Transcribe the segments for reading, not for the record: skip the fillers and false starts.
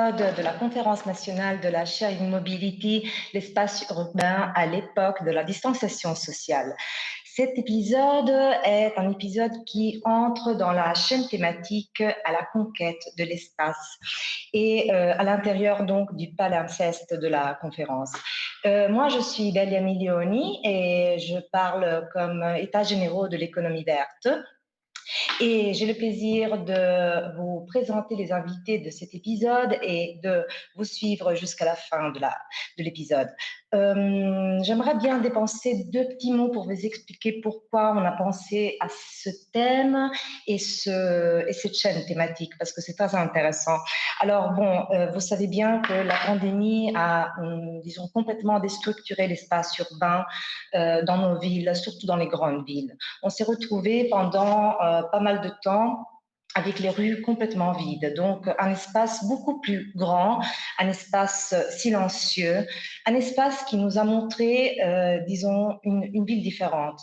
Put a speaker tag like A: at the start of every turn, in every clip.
A: épisode de la Conférence nationale de la Sharing Mobility, l'espace urbain à l'époque de la distanciation sociale. Cet épisode est un épisode qui entre dans la chaîne thématique à la conquête de l'espace et à l'intérieur donc du palimpseste de la conférence. Moi, je suis Delia Milioni et je parle comme état généraux de l'économie verte. Et j'ai le plaisir de vous présenter les invités de cet épisode et de vous suivre jusqu'à la fin de l'épisode. J'aimerais bien dépenser 2 petits mots pour vous expliquer pourquoi on a pensé à ce thème et cette chaîne thématique, parce que c'est très intéressant. Alors bon, vous savez bien que la pandémie a, disons, complètement déstructuré l'espace urbain dans nos villes, surtout dans les grandes villes. On s'est retrouvés pendant pas mal de temps avec les rues complètement vides. Donc, un espace beaucoup plus grand, un espace silencieux, un espace qui nous a montré, disons, une ville différente.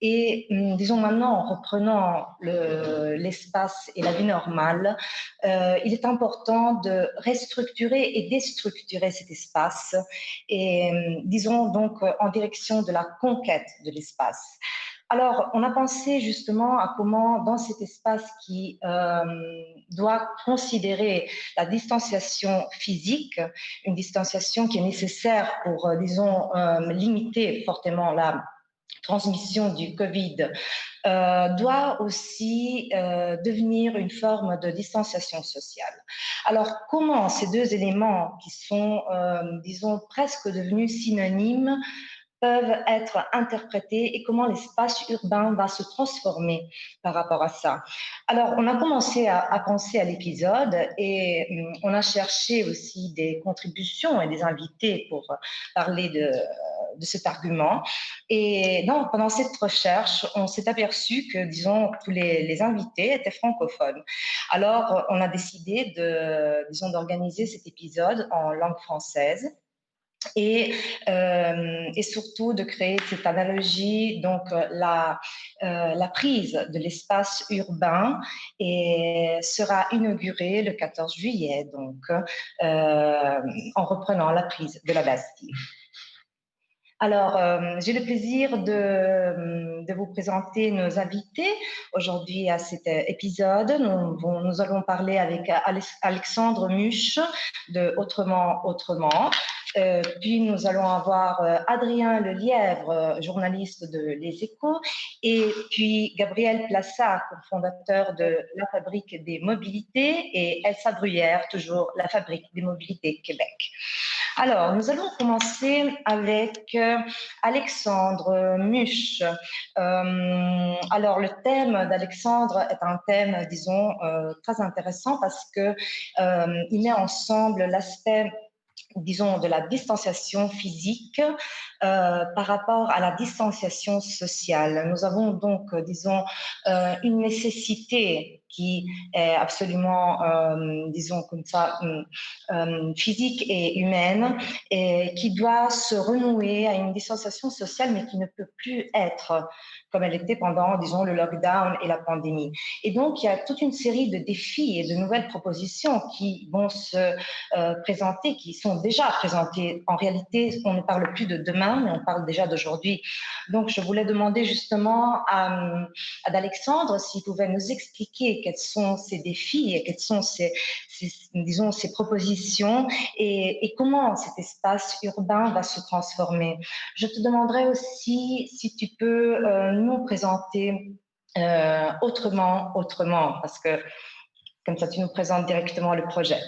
A: Et, disons, maintenant, en reprenant l'espace et la vie normale, il est important de restructurer et déstructurer cet espace et, disons, donc, en direction de la conquête de l'espace. Alors, on a pensé justement à comment, dans cet espace qui doit considérer la distanciation physique, une distanciation qui est nécessaire pour, disons, limiter fortement la transmission du Covid, doit aussi devenir une forme de distanciation sociale. Alors, comment ces deux éléments qui sont, disons, presque devenus synonymes peuvent être interprétés et comment l'espace urbain va se transformer par rapport à ça. Alors, on a commencé à penser à l'épisode et on a cherché aussi des contributions et des invités pour parler de cet argument. Et donc, pendant cette recherche, on s'est aperçu que, disons, tous les invités étaient francophones. Alors, on a décidé disons, d'organiser cet épisode en langue française et surtout de créer cette analogie, donc la prise de l'espace urbain sera inaugurée le 14 juillet, donc en reprenant la prise de la Bastille. Alors, j'ai le plaisir de vous présenter nos invités aujourd'hui à cet épisode. Nous allons parler avec Alexandre Muche de Autrement Autrement. Puis nous allons avoir Adrien Lelièvre, journaliste de Les Échos, et puis Gabriel Plassat, fondateur de La Fabrique des Mobilités, et Elsa Bruyère, toujours La Fabrique des Mobilités Québec. Alors, nous allons commencer avec Alexandre Muche. Alors, le thème d'Alexandre est un thème, disons, très intéressant parce que il met ensemble l'aspect, disons, de la distanciation physique par rapport à la distanciation sociale. Nous avons donc, disons, une nécessité qui est absolument, disons comme ça, physique et humaine, et qui doit se renouer à une distanciation sociale, mais qui ne peut plus être comme elle était pendant, disons, le lockdown et la pandémie. Et donc, il y a toute une série de défis et de nouvelles propositions qui vont se présentées, qui sont déjà présentées. En réalité, on ne parle plus de demain, mais on parle déjà d'aujourd'hui. Donc, je voulais demander justement à Alexandre s'il pouvait nous expliquer quels sont ces défis et quelles sont disons, ces propositions et comment cet espace urbain va se transformer. Je te demanderai aussi si tu peux nous présenter autrement, parce que comme ça, tu nous présentes directement le projet.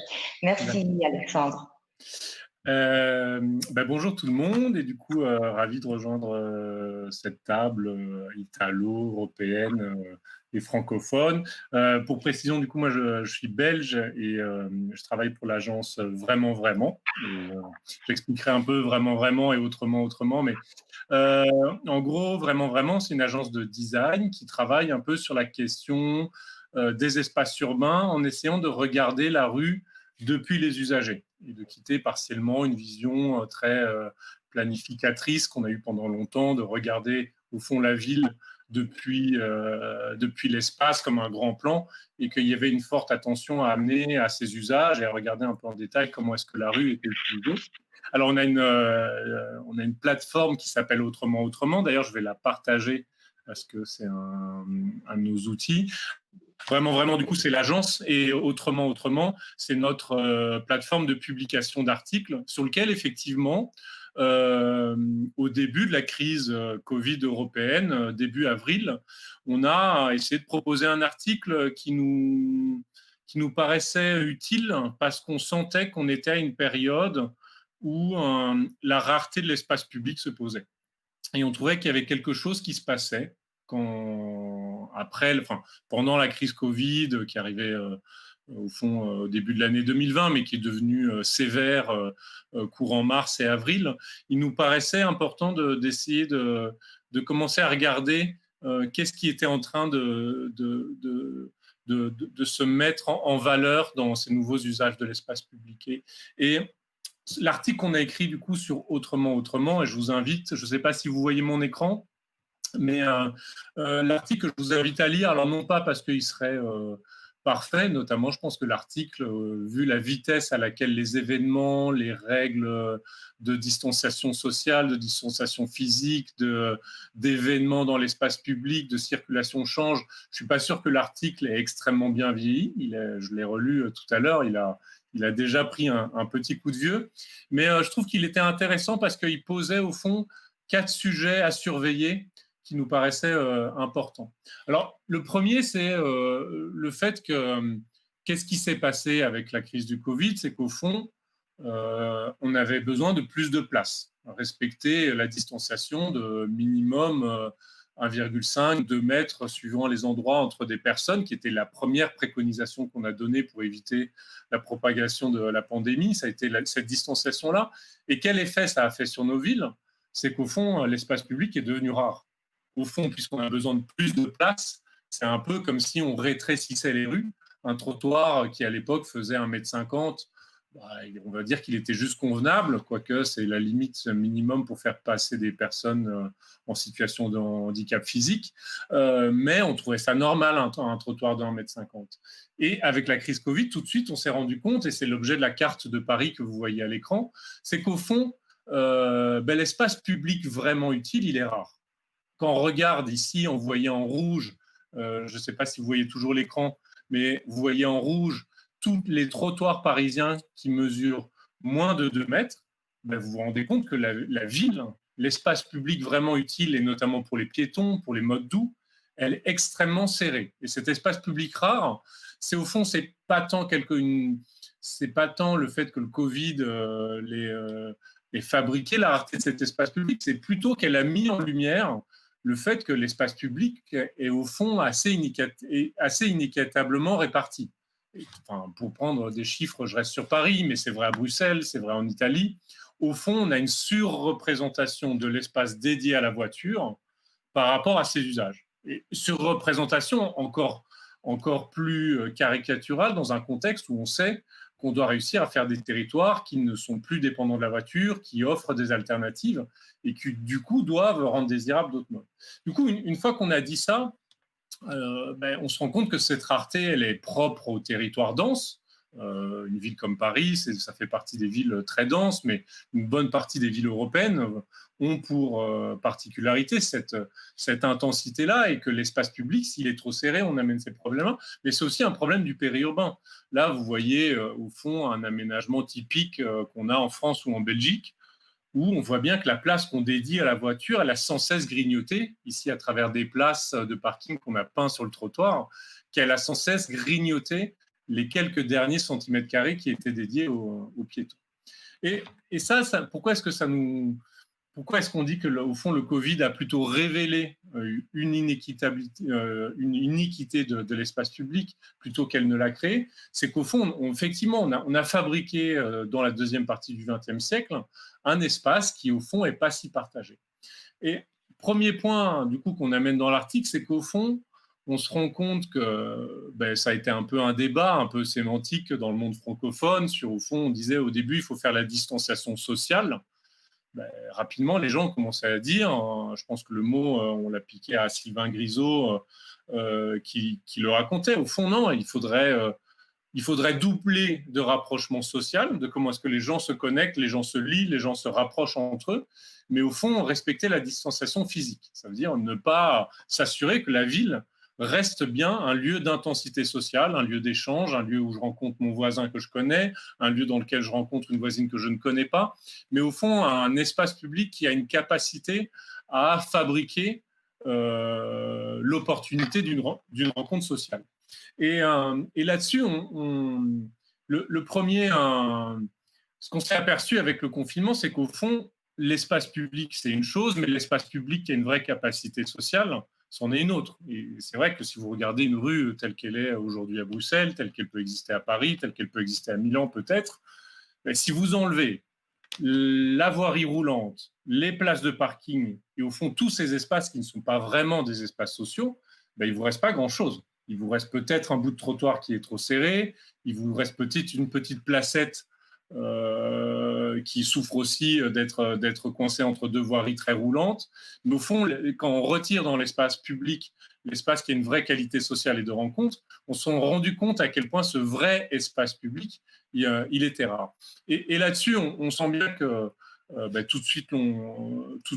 A: Merci, Alexandre.
B: Bonjour tout le monde, et du coup, ravi de rejoindre cette table italo-européenne et francophone. Pour précision, du coup, moi, je suis belge et je travaille pour l'agence Vraiment Vraiment. J'expliquerai un peu Vraiment Vraiment et Autrement, mais en gros, Vraiment Vraiment, c'est une agence de design qui travaille un peu sur la question des espaces urbains en essayant de regarder la rue depuis les usagers et de quitter partiellement une vision très planificatrice qu'on a eue pendant longtemps, de regarder au fond la ville depuis l'espace comme un grand plan, et qu'il y avait une forte attention à amener à ses usages et à regarder un peu en détail comment est-ce que la rue était utilisée. Alors, on a une plateforme qui s'appelle Autrement Autrement. D'ailleurs, je vais la partager parce que c'est un de nos outils. Vraiment, vraiment, du coup, c'est l'agence, et Autrement Autrement, c'est notre plateforme de publication d'articles sur lequel, effectivement, au début de la crise Covid européenne, début avril, on a essayé de proposer un article qui nous paraissait utile parce qu'on sentait qu'on était à une période où la rareté de l'espace public se posait. Et on trouvait qu'il y avait quelque chose qui se passait pendant la crise Covid qui arrivait au fond au début de l'année 2020, mais qui est devenue sévère courant mars et avril. Il nous paraissait important d'essayer de commencer à regarder qu'est-ce qui était en train de se mettre en valeur dans ces nouveaux usages de l'espace public. Et l'article qu'on a écrit du coup sur Autrement Autrement, et je vous invite, je ne sais pas si vous voyez mon écran, mais l'article, je vous invite à lire, alors non pas parce qu'il serait parfait, notamment je pense que l'article, vu la vitesse à laquelle les événements, les règles de distanciation sociale, de distanciation physique, d'événements dans l'espace public, de circulation changent, je ne suis pas sûr que l'article est extrêmement bien vieilli. Je l'ai relu tout à l'heure, il a déjà pris un petit coup de vieux, mais je trouve qu'il était intéressant parce qu'il posait au fond 4 sujets à surveiller qui nous paraissaient importants. Alors, le premier, c'est le fait que qu'est-ce qui s'est passé avec la crise du Covid, c'est qu'au fond, on avait besoin de plus de place, respecter la distanciation de minimum 1,5, 2 mètres suivant les endroits entre des personnes, qui était la première préconisation qu'on a donnée pour éviter la propagation de la pandémie. Ça a été cette distanciation-là. Et quel effet ça a fait sur nos villes? C'est qu'au fond, l'espace public est devenu rare. Au fond, puisqu'on a besoin de plus de place, c'est un peu comme si on rétrécissait les rues. Un trottoir qui, à l'époque, faisait 1,50 m, on va dire qu'il était juste convenable, quoique c'est la limite minimum pour faire passer des personnes en situation de handicap physique. Mais on trouvait ça normal, un trottoir de 1,50 m. Et avec la crise Covid, tout de suite, on s'est rendu compte, et c'est l'objet de la carte de Paris que vous voyez à l'écran, c'est qu'au fond, l'espace public vraiment utile, il est rare. Quand on regarde ici, on voyait en rouge, je ne sais pas si vous voyez toujours l'écran, mais vous voyez en rouge tous les trottoirs parisiens qui mesurent moins de 2 mètres. Ben vous vous rendez compte que la ville, l'espace public vraiment utile, et notamment pour les piétons, pour les modes doux, elle est extrêmement serrée. Et cet espace public rare, c'est au fond, c'est pas tant le fait que le Covid ait fabriqué la rareté de cet espace public, c'est plutôt qu'elle a mis en lumière le fait que l'espace public est au fond assez inéquitablement réparti. Enfin, pour prendre des chiffres, je reste sur Paris, mais c'est vrai à Bruxelles, c'est vrai en Italie. Au fond, on a une surreprésentation de l'espace dédié à la voiture par rapport à ses usages. Et surreprésentation encore plus caricaturale dans un contexte où on sait qu'on doit réussir à faire des territoires qui ne sont plus dépendants de la voiture, qui offrent des alternatives et qui, du coup, doivent rendre désirables d'autres modes. Du coup, une fois qu'on a dit ça, on se rend compte que cette rareté, elle est propre aux territoires denses. Une ville comme Paris, ça fait partie des villes très denses, mais une bonne partie des villes européennes ont pour particularité cette intensité-là, et que l'espace public, s'il est trop serré, on amène ces problèmes-là. Mais c'est aussi un problème du périurbain. Là, vous voyez au fond un aménagement typique qu'on a en France ou en Belgique, où on voit bien que la place qu'on dédie à la voiture, elle a sans cesse grignoté, ici à travers des places de parking qu'on a peint sur le trottoir, qu'elle a sans cesse grignoté les quelques derniers centimètres carrés qui étaient dédiés aux piétons. Et ça, pourquoi est-ce qu'on dit que, au fond, le Covid a plutôt révélé une iniquité de l'espace public plutôt qu'elle ne l'a créé? C'est qu'au fond, effectivement, on a fabriqué dans la deuxième partie du XXe siècle un espace qui, au fond, n'est pas si partagé. Et premier point, du coup, qu'on amène dans l'article, c'est qu'au fond, on se rend compte que ça a été un peu un débat, un peu sémantique dans le monde francophone. Au fond, on disait au début, il faut faire la distanciation sociale. rapidement, les gens ont commencé à dire, je pense que le mot, on l'a piqué à Sylvain Grisot, qui le racontait, au fond, non, il faudrait doubler de rapprochement social, de comment est-ce que les gens se connectent, les gens se lient, les gens se rapprochent entre eux, mais au fond, respecter la distanciation physique. Ça veut dire ne pas s'assurer que la ville reste bien un lieu d'intensité sociale, un lieu d'échange, un lieu où je rencontre mon voisin que je connais, un lieu dans lequel je rencontre une voisine que je ne connais pas, mais au fond, un espace public qui a une capacité à fabriquer l'opportunité d'une rencontre sociale. Et là-dessus, le premier, ce qu'on s'est aperçu avec le confinement, c'est qu'au fond, l'espace public, c'est une chose, mais l'espace public qui a une vraie capacité sociale, c'en est une autre. Et c'est vrai que si vous regardez une rue telle qu'elle est aujourd'hui à Bruxelles, telle qu'elle peut exister à Paris, telle qu'elle peut exister à Milan peut-être, si vous enlevez la voirie roulante, les places de parking et au fond tous ces espaces qui ne sont pas vraiment des espaces sociaux, il ne vous reste pas grand-chose. Il vous reste peut-être un bout de trottoir qui est trop serré, il vous reste peut-être une petite placette qui souffre aussi d'être coincée entre deux voiries très roulantes. Mais au fond, quand on retire dans l'espace public l'espace qui a une vraie qualité sociale et de rencontre, on s'est rendu compte à quel point ce vrai espace public, il était rare. Et là-dessus, on sent bien que tout de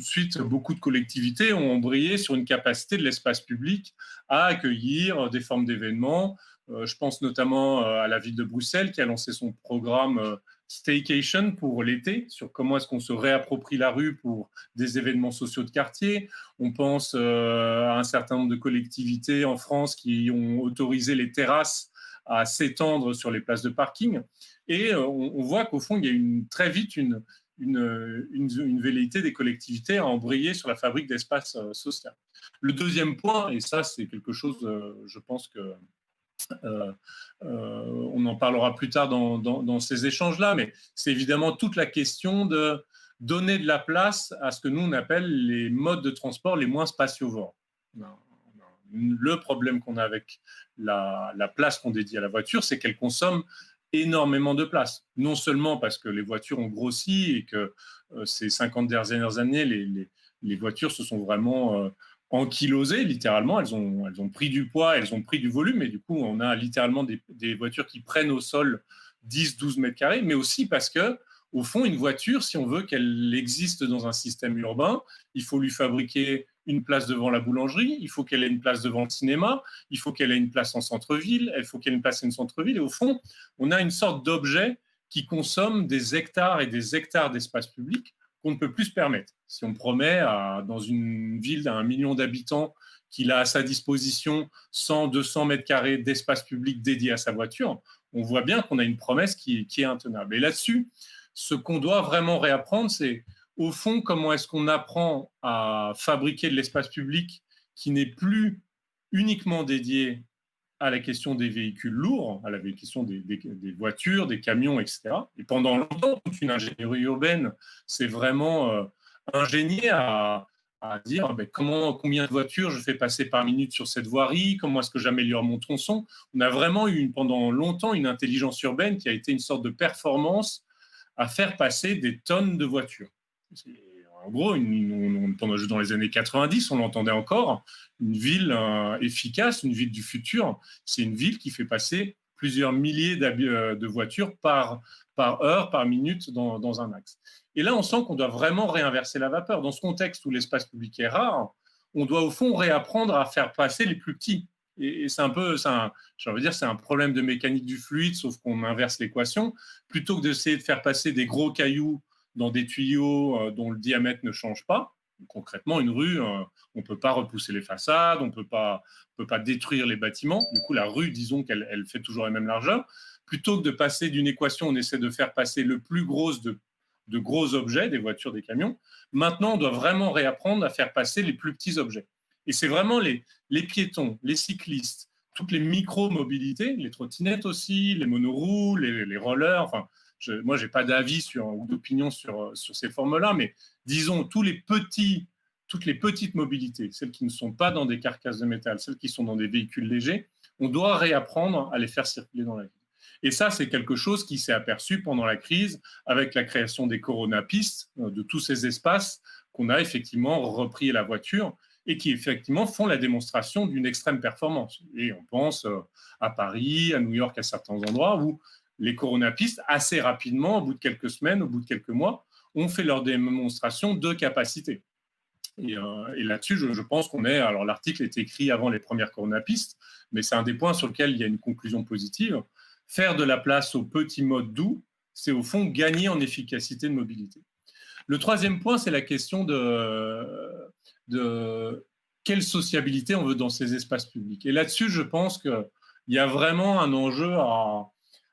B: suite, beaucoup de collectivités ont brillé sur une capacité de l'espace public à accueillir des formes d'événements. Je pense notamment à la ville de Bruxelles qui a lancé son programme Staycation pour l'été, sur comment est-ce qu'on se réapproprie la rue pour des événements sociaux de quartier. On pense à un certain nombre de collectivités en France qui ont autorisé les terrasses à s'étendre sur les places de parking. Et on voit qu'au fond, il y a très vite une velléité des collectivités à embrayer sur la fabrique d'espaces sociaux. Le deuxième point, et ça c'est quelque chose, je pense que on en parlera plus tard dans ces échanges-là, mais c'est évidemment toute la question de donner de la place à ce que nous on appelle les modes de transport les moins spatiovores. Le problème qu'on a avec la place qu'on dédie à la voiture, c'est qu'elle consomme énormément de place. Non seulement parce que les voitures ont grossi et que ces 50 dernières années, les voitures se sont vraiment ankylosées, littéralement. Elles ont pris du poids, elles ont pris du volume, et du coup, on a littéralement des voitures qui prennent au sol 10-12 mètres carrés, mais aussi parce que, au fond, une voiture, si on veut qu'elle existe dans un système urbain, il faut lui fabriquer une place devant la boulangerie, il faut qu'elle ait une place devant le cinéma, il faut qu'elle ait une place en centre-ville, il faut qu'elle ait une place en centre-ville. Et au fond, on a une sorte d'objet qui consomme des hectares et des hectares d'espace public qu'on ne peut plus se permettre. Si on promet dans une ville d'1 million d'habitants qu'il a à sa disposition 100-200 mètres carrés d'espace public dédié à sa voiture, on voit bien qu'on a une promesse qui est intenable. Et là-dessus, ce qu'on doit vraiment réapprendre, c'est au fond, comment est-ce qu'on apprend à fabriquer de l'espace public qui n'est plus uniquement dédié à la question des véhicules lourds, à la question des voitures, des camions, etc. Et pendant longtemps, toute une ingénierie urbaine s'est vraiment ingéniée à dire combien de voitures je fais passer par minute sur cette voirie, comment est-ce que j'améliore mon tronçon. On a vraiment eu pendant longtemps une intelligence urbaine qui a été une sorte de performance à faire passer des tonnes de voitures. En gros, dans les années 90, on l'entendait encore, une ville efficace, une ville du futur, c'est une ville qui fait passer plusieurs milliers de voitures par heure, par minute dans un axe. Et là, on sent qu'on doit vraiment réinverser la vapeur. Dans ce contexte où l'espace public est rare, on doit au fond réapprendre à faire passer les plus petits. Et c'est un problème de mécanique du fluide, sauf qu'on inverse l'équation. Plutôt que d'essayer de faire passer des gros cailloux dans des tuyaux dont le diamètre ne change pas. Concrètement, une rue, on ne peut pas repousser les façades, on ne peut pas détruire les bâtiments. Du coup, la rue, disons qu'elle fait toujours la même largeur. Plutôt que de passer d'une équation, on essaie de faire passer le plus gros de gros objets, des voitures, des camions. Maintenant, on doit vraiment réapprendre à faire passer les plus petits objets. Et c'est vraiment les piétons, les cyclistes, toutes les micro-mobilités, les trottinettes aussi, les monoroues, les rollers, enfin, moi, je n'ai pas d'avis ou d'opinion sur ces formes-là, mais disons, toutes les petites mobilités, celles qui ne sont pas dans des carcasses de métal, celles qui sont dans des véhicules légers, on doit réapprendre à les faire circuler dans la ville. Et ça, c'est quelque chose qui s'est aperçu pendant la crise avec la création des coronapistes, de tous ces espaces qu'on a effectivement repris la voiture et qui effectivement font la démonstration d'une extrême performance. Et on pense à Paris, à New York, à certains endroits où les coronapistes, assez rapidement, au bout de quelques semaines, au bout de quelques mois, ont fait leur démonstration de capacité. Et là-dessus, je pense qu'on est. Alors, l'article est écrit avant les premières coronapistes, mais c'est un des points sur lequel il y a une conclusion positive. Faire de la place aux petits modes doux, c'est au fond gagner en efficacité de mobilité. Le troisième point, c'est la question de quelle sociabilité on veut dans ces espaces publics. Et là-dessus, je pense qu'il y a vraiment un enjeu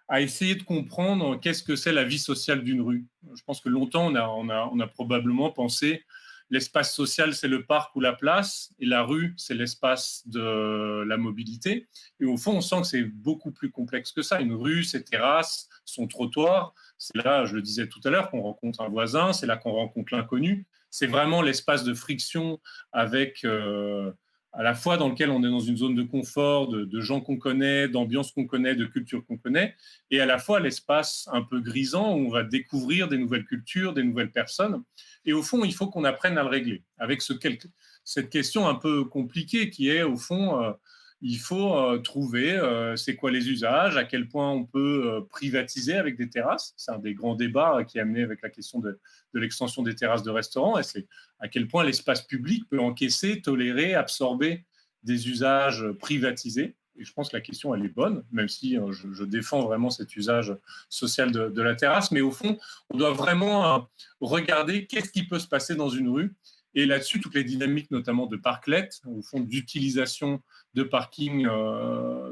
B: à essayer de comprendre qu'est-ce que c'est la vie sociale d'une rue. Je pense que longtemps, on a probablement pensé l'espace social, c'est le parc ou la place, et la rue, c'est l'espace de la mobilité. Et au fond, on sent que c'est beaucoup plus complexe que ça. Une rue, ses terrasses, son trottoir, c'est là, je le disais tout à l'heure, qu'on rencontre un voisin, c'est là qu'on rencontre l'inconnu. C'est vraiment l'espace de friction avec, à la fois dans lequel on est dans une zone de confort, de gens qu'on connaît, d'ambiance qu'on connaît, de culture qu'on connaît, et à la fois l'espace un peu grisant où on va découvrir des nouvelles cultures, des nouvelles personnes. Et au fond, il faut qu'on apprenne à le régler avec cette question un peu compliquée qui est, au fond, il faut trouver c'est quoi les usages, à quel point on peut privatiser avec des terrasses. C'est un des grands débats qui est amené avec la question de l'extension des terrasses de restaurants, et c'est à quel point l'espace public peut encaisser, tolérer, absorber des usages privatisés. Et je pense que la question, elle est bonne, même si je défends vraiment cet usage social de la terrasse. Mais au fond, on doit vraiment regarder qu'est-ce qui peut se passer dans une rue. Et là-dessus, toutes les dynamiques, notamment de parklet, au fond, d'utilisation de parking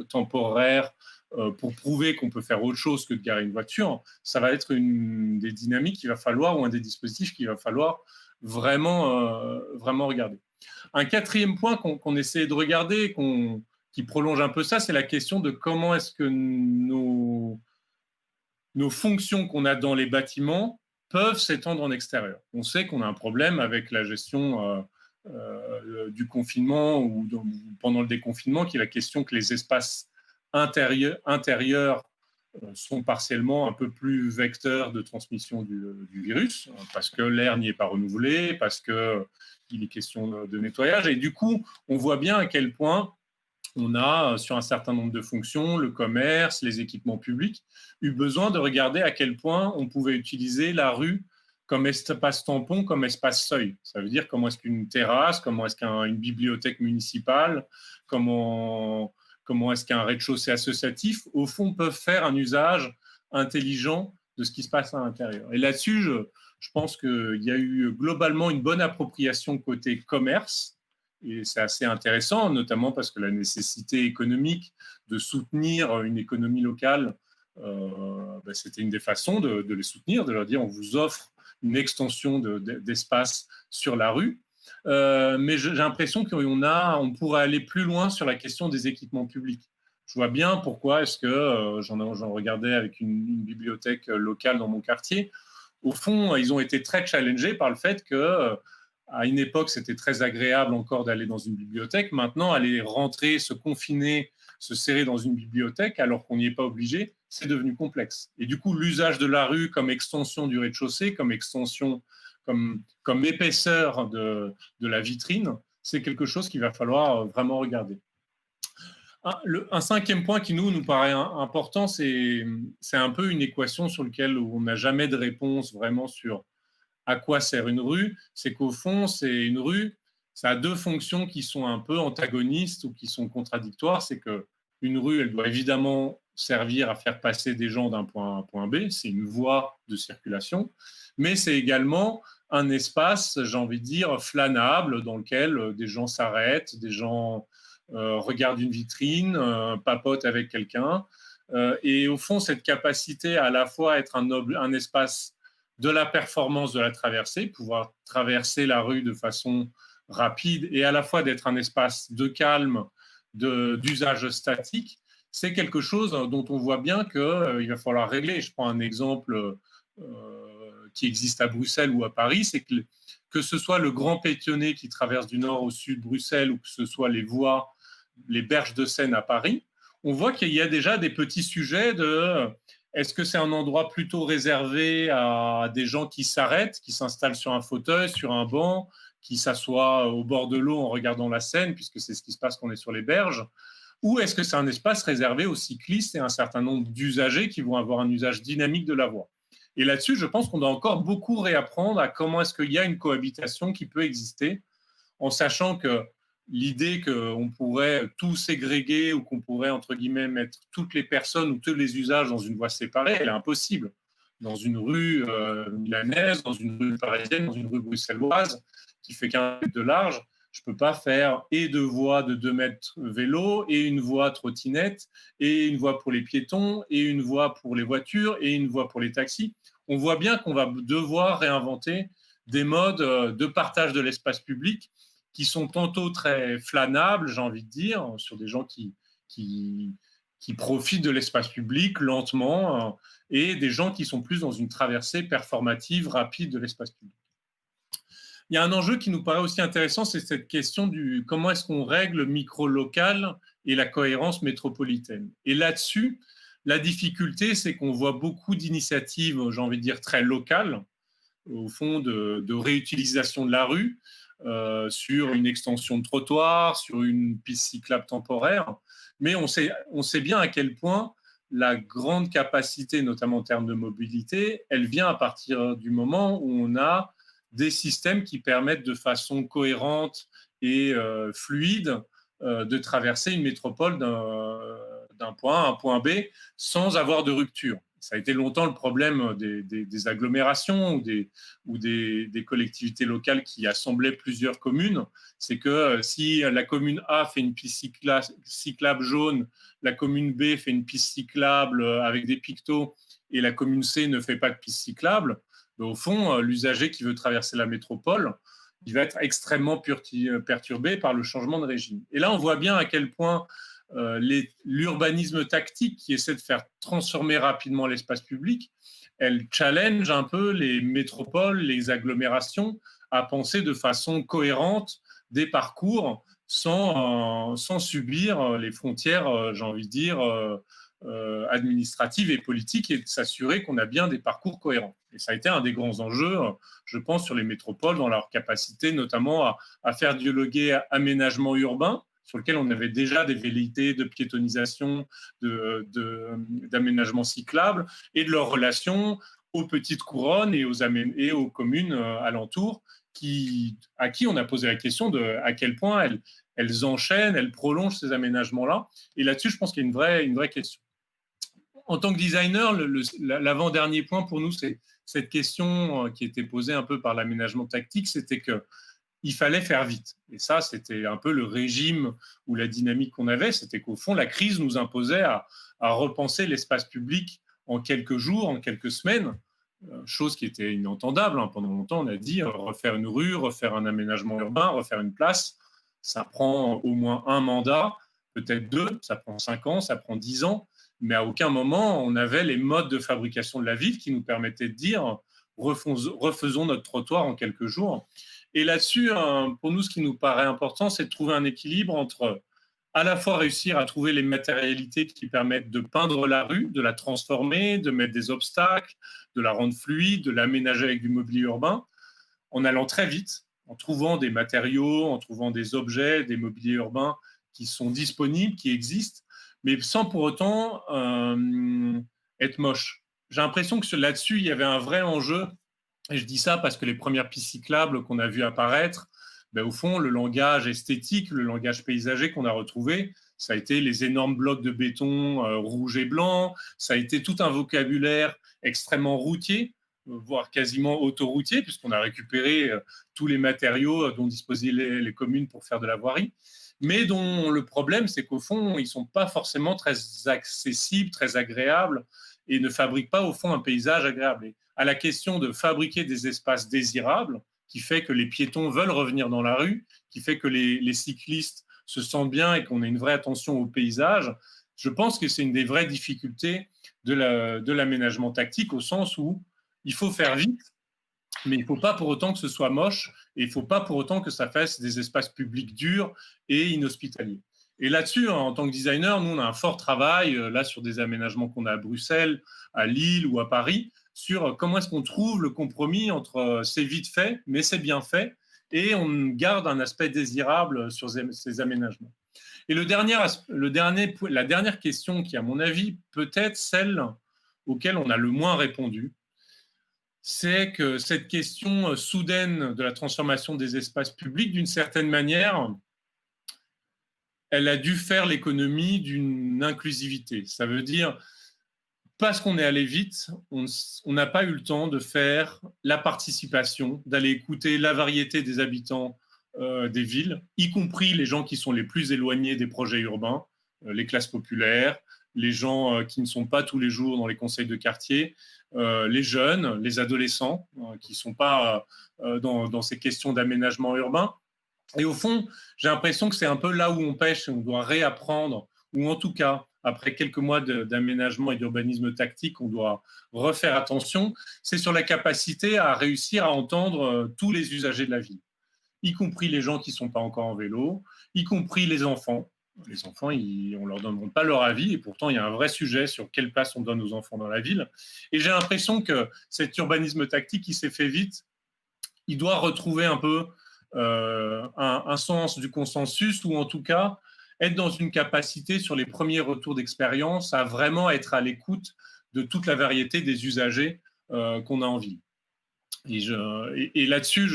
B: temporaire pour prouver qu'on peut faire autre chose que de garer une voiture, ça va être une des dynamiques qu'il va falloir, ou un des dispositifs qu'il va falloir vraiment regarder. Un quatrième point qu'on essaie de regarder, qui prolonge un peu ça, c'est la question de comment est-ce que nos fonctions qu'on a dans les bâtiments peuvent s'étendre en extérieur. On sait qu'on a un problème avec la gestion du confinement ou pendant le déconfinement, qui est la question que les espaces intérieurs sont partiellement un peu plus vecteurs de transmission du virus, parce que l'air n'y est pas renouvelé, parce qu'il est question de nettoyage. Et du coup, on voit bien à quel point on a, sur un certain nombre de fonctions, le commerce, les équipements publics, eu besoin de regarder à quel point on pouvait utiliser la rue comme espace tampon, comme espace seuil. Ça veut dire comment est-ce qu'une terrasse, comment est-ce qu'une bibliothèque municipale, comment est-ce qu'un rez-de-chaussée associatif, au fond, peuvent faire un usage intelligent de ce qui se passe à l'intérieur. Et là-dessus, je pense qu'il y a eu globalement une bonne appropriation côté commerce, et c'est assez intéressant, notamment parce que la nécessité économique de soutenir une économie locale, c'était une des façons de les soutenir, de leur dire on vous offre une extension d'espace sur la rue. Mais j'ai l'impression qu'on pourrait aller plus loin sur la question des équipements publics. Je vois bien pourquoi est-ce que j'en regardais avec une bibliothèque locale dans mon quartier. Au fond, ils ont été très challengés par le fait que à une époque, c'était très agréable encore d'aller dans une bibliothèque. Maintenant, aller rentrer, se confiner, se serrer dans une bibliothèque alors qu'on n'y est pas obligé, c'est devenu complexe. Et du coup, l'usage de la rue comme extension du rez-de-chaussée, comme extension, comme épaisseur de la vitrine, c'est quelque chose qu'il va falloir vraiment regarder. Un cinquième point qui nous paraît important, c'est un peu une équation sur laquelle on n'a jamais de réponse vraiment sur à quoi sert une rue. C'est qu'au fond, c'est une rue, ça a deux fonctions qui sont un peu antagonistes ou qui sont contradictoires. C'est qu'une rue, elle doit évidemment servir à faire passer des gens d'un point A à un point B, c'est une voie de circulation, mais c'est également un espace, j'ai envie de dire, flânable, dans lequel des gens s'arrêtent, des gens regardent une vitrine, papotent avec quelqu'un. Et au fond, cette capacité à la fois être un espace de la performance de la traversée, pouvoir traverser la rue de façon rapide et à la fois d'être un espace de calme, d'usage statique, c'est quelque chose dont on voit bien qu'il va falloir régler. Je prends un exemple qui existe à Bruxelles ou à Paris, c'est que ce soit le grand péatonnier qui traverse du nord au sud Bruxelles ou que ce soit les voies, les berges de Seine à Paris, on voit qu'il y a déjà des petits sujets de est-ce que c'est un endroit plutôt réservé à des gens qui s'arrêtent, qui s'installent sur un fauteuil, sur un banc, qui s'assoient au bord de l'eau en regardant la Seine, puisque c'est ce qui se passe quand on est sur les berges, ou est-ce que c'est un espace réservé aux cyclistes et à un certain nombre d'usagers qui vont avoir un usage dynamique de la voie. Et là-dessus, je pense qu'on doit encore beaucoup réapprendre à comment est-ce qu'il y a une cohabitation qui peut exister, en sachant que l'idée qu'on pourrait tout ségréguer ou qu'on pourrait, entre guillemets, mettre toutes les personnes ou tous les usages dans une voie séparée, elle est impossible. Dans une rue milanaise, dans une rue parisienne, dans une rue bruxelloise, qui fait 15 mètres de large, je ne peux pas faire et deux voies de 2 mètres vélo, et une voie trottinette, et une voie pour les piétons, et une voie pour les voitures, et une voie pour les taxis. On voit bien qu'on va devoir réinventer des modes de partage de l'espace public qui sont tantôt très flânables, j'ai envie de dire, sur des gens qui profitent de l'espace public lentement, et des gens qui sont plus dans une traversée performative, rapide de l'espace public. Il y a un enjeu qui nous paraît aussi intéressant, c'est cette question du comment est-ce qu'on règle le micro-local et la cohérence métropolitaine. Et là-dessus, la difficulté, c'est qu'on voit beaucoup d'initiatives, j'ai envie de dire, très locales, au fond, de réutilisation de la rue, sur une extension de trottoir, sur une piste cyclable temporaire. Mais on sait bien à quel point la grande capacité, notamment en termes de mobilité, elle vient à partir du moment où on a des systèmes qui permettent de façon cohérente et fluide de traverser une métropole d'un point A à un point B sans avoir de rupture. Ça a été longtemps le problème des agglomérations ou des collectivités locales qui assemblaient plusieurs communes. C'est que si la commune A fait une piste cyclable jaune, la commune B fait une piste cyclable avec des pictos et la commune C ne fait pas de piste cyclable, mais au fond, l'usager qui veut traverser la métropole, il va être extrêmement perturbé par le changement de régime. Et là, on voit bien à quel point l'urbanisme tactique qui essaie de faire transformer rapidement l'espace public, elle challenge un peu les métropoles, les agglomérations à penser de façon cohérente des parcours sans subir les frontières, j'ai envie de dire, administratives et politiques, et de s'assurer qu'on a bien des parcours cohérents. Et ça a été un des grands enjeux, je pense, sur les métropoles, dans leur capacité notamment à faire dialoguer aménagement urbain, sur lequel on avait déjà des velléités de piétonisation, d'aménagement cyclable, et de leur relation aux petites couronnes et aux communes alentours, à qui on a posé la question de à quel point elles enchaînent, elles prolongent ces aménagements-là. Et là-dessus, je pense qu'il y a une vraie question. En tant que designer, l'avant-dernier point pour nous, c'est cette question qui était posée un peu par l'aménagement tactique, c'était qu'il fallait faire vite. Et ça, c'était un peu le régime ou la dynamique qu'on avait, c'était qu'au fond, la crise nous imposait à repenser l'espace public en quelques jours, en quelques semaines, chose qui était inentendable. Pendant longtemps, on a dit refaire une rue, refaire un aménagement urbain, refaire une place, ça prend au moins un mandat, peut-être 2, ça prend 5 ans, ça prend 10 ans, mais à aucun moment on avait les modes de fabrication de la ville qui nous permettaient de dire refaisons notre trottoir en quelques jours. Et là-dessus, pour nous, ce qui nous paraît important, c'est de trouver un équilibre entre à la fois réussir à trouver les matérialités qui permettent de peindre la rue, de la transformer, de mettre des obstacles, de la rendre fluide, de l'aménager avec du mobilier urbain, en allant très vite, en trouvant des matériaux, en trouvant des objets, des mobiliers urbains qui sont disponibles, qui existent, mais sans pour autant être moche. J'ai l'impression que là-dessus, il y avait un vrai enjeu, et je dis ça parce que les premières pistes cyclables qu'on a vues apparaître, au fond, le langage esthétique, le langage paysager qu'on a retrouvé, ça a été les énormes blocs de béton rouge et blanc, ça a été tout un vocabulaire extrêmement routier, voire quasiment autoroutier, puisqu'on a récupéré tous les matériaux dont disposaient les communes pour faire de la voirie, mais dont le problème, c'est qu'au fond, ils ne sont pas forcément très accessibles, très agréables, et ne fabriquent pas, au fond, un paysage agréable. Et à la question de fabriquer des espaces désirables, qui fait que les piétons veulent revenir dans la rue, qui fait que les cyclistes se sentent bien et qu'on a une vraie attention au paysage, je pense que c'est une des vraies difficultés de l'aménagement tactique, au sens où il faut faire vite, mais il ne faut pas pour autant que ce soit moche, et il ne faut pas pour autant que ça fasse des espaces publics durs et inhospitaliers. Et là-dessus, en tant que designer, nous, on a un fort travail, là, sur des aménagements qu'on a à Bruxelles, à Lille ou à Paris, sur comment est-ce qu'on trouve le compromis entre c'est vite fait, mais c'est bien fait, et on garde un aspect désirable sur ces aménagements. Et la dernière question qui, à mon avis, peut être celle auquel on a le moins répondu, c'est que cette question soudaine de la transformation des espaces publics, d'une certaine manière, elle a dû faire l'économie d'une inclusivité. Ça veut dire, parce qu'on est allé vite, on n'a pas eu le temps de faire la participation, d'aller écouter la variété des habitants des villes, y compris les gens qui sont les plus éloignés des projets urbains, les classes populaires, les gens qui ne sont pas tous les jours dans les conseils de quartier, les jeunes, les adolescents qui ne sont pas dans ces questions d'aménagement urbain. Et au fond, j'ai l'impression que c'est un peu là où on pêche, on doit réapprendre, ou en tout cas, après quelques mois d'aménagement et d'urbanisme tactique, on doit refaire attention, c'est sur la capacité à réussir à entendre tous les usagers de la ville, y compris les gens qui ne sont pas encore en vélo, y compris les enfants. Les enfants, on ne leur donne pas leur avis, et pourtant, il y a un vrai sujet sur quelle place on donne aux enfants dans la ville. Et j'ai l'impression que cet urbanisme tactique, qui s'est fait vite, il doit retrouver un peu un sens du consensus, ou en tout cas être dans une capacité sur les premiers retours d'expérience à vraiment être à l'écoute de toute la variété des usagers qu'on a en ville. Et là-dessus,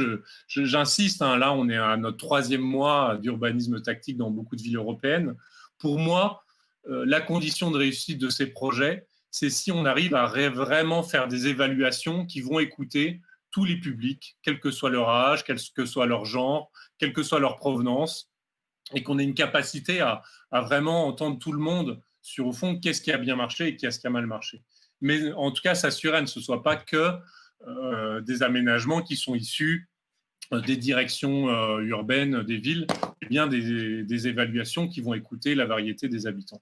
B: j'insiste, hein, là on est à notre 3e mois d'urbanisme tactique dans beaucoup de villes européennes. Pour moi, la condition de réussite de ces projets, c'est si on arrive à vraiment faire des évaluations qui vont écouter tous les publics, quel que soit leur âge, quel que soit leur genre, quelle que soit leur provenance, et qu'on ait une capacité à vraiment entendre tout le monde sur, au fond, qu'est-ce qui a bien marché et qu'est-ce qui a mal marché. Mais en tout cas, s'assurer que ce ne soit pas que des aménagements qui sont issus des directions urbaines des villes, et bien des évaluations qui vont écouter la variété des habitants.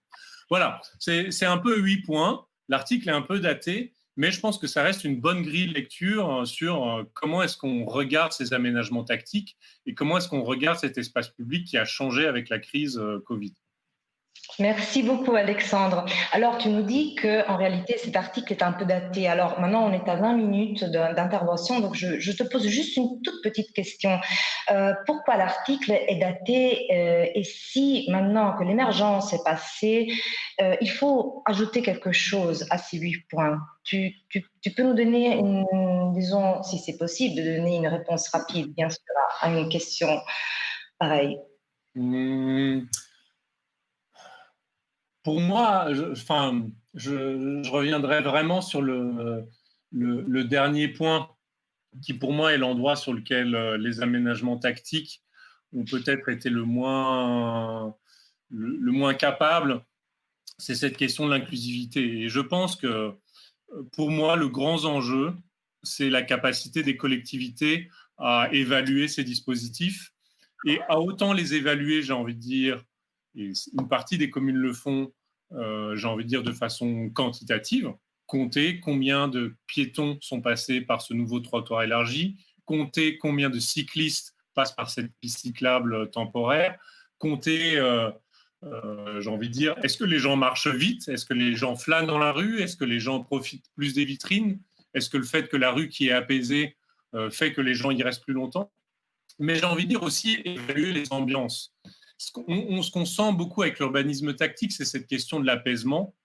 B: Voilà, c'est un peu 8 points. L'article est un peu daté, mais je pense que ça reste une bonne grille de lecture sur comment est-ce qu'on regarde ces aménagements tactiques et comment est-ce qu'on regarde cet espace public qui a changé avec la crise Covid.
A: Merci beaucoup, Alexandre. Alors, tu nous dis qu'en réalité, cet article est un peu daté. Alors, maintenant, on est à 20 minutes d'intervention, donc je te pose juste une toute petite question. Pourquoi l'article est daté et si, maintenant que l'émergence est passée, il faut ajouter quelque chose à ces 8 points? Tu peux nous donner, disons, si c'est possible, de donner une réponse rapide, bien sûr, à une question pareille.
B: Pour moi, je reviendrai vraiment sur le dernier point, qui pour moi est l'endroit sur lequel les aménagements tactiques ont peut-être été le moins capables, c'est cette question de l'inclusivité. Et je pense que pour moi, le grand enjeu, c'est la capacité des collectivités à évaluer ces dispositifs et à autant les évaluer, j'ai envie de dire, et une partie des communes le font, j'ai envie de dire, de façon quantitative, compter combien de piétons sont passés par ce nouveau trottoir élargi, compter combien de cyclistes passent par cette piste cyclable temporaire, compter, j'ai envie de dire, est-ce que les gens marchent vite? Est-ce que les gens flânent dans la rue? Est-ce que les gens profitent plus des vitrines? Est-ce que le fait que la rue qui est apaisée fait que les gens y restent plus longtemps? Mais j'ai envie de dire aussi évaluer les ambiances. Ce qu'on sent beaucoup avec l'urbanisme tactique, c'est cette question de l'apaisement,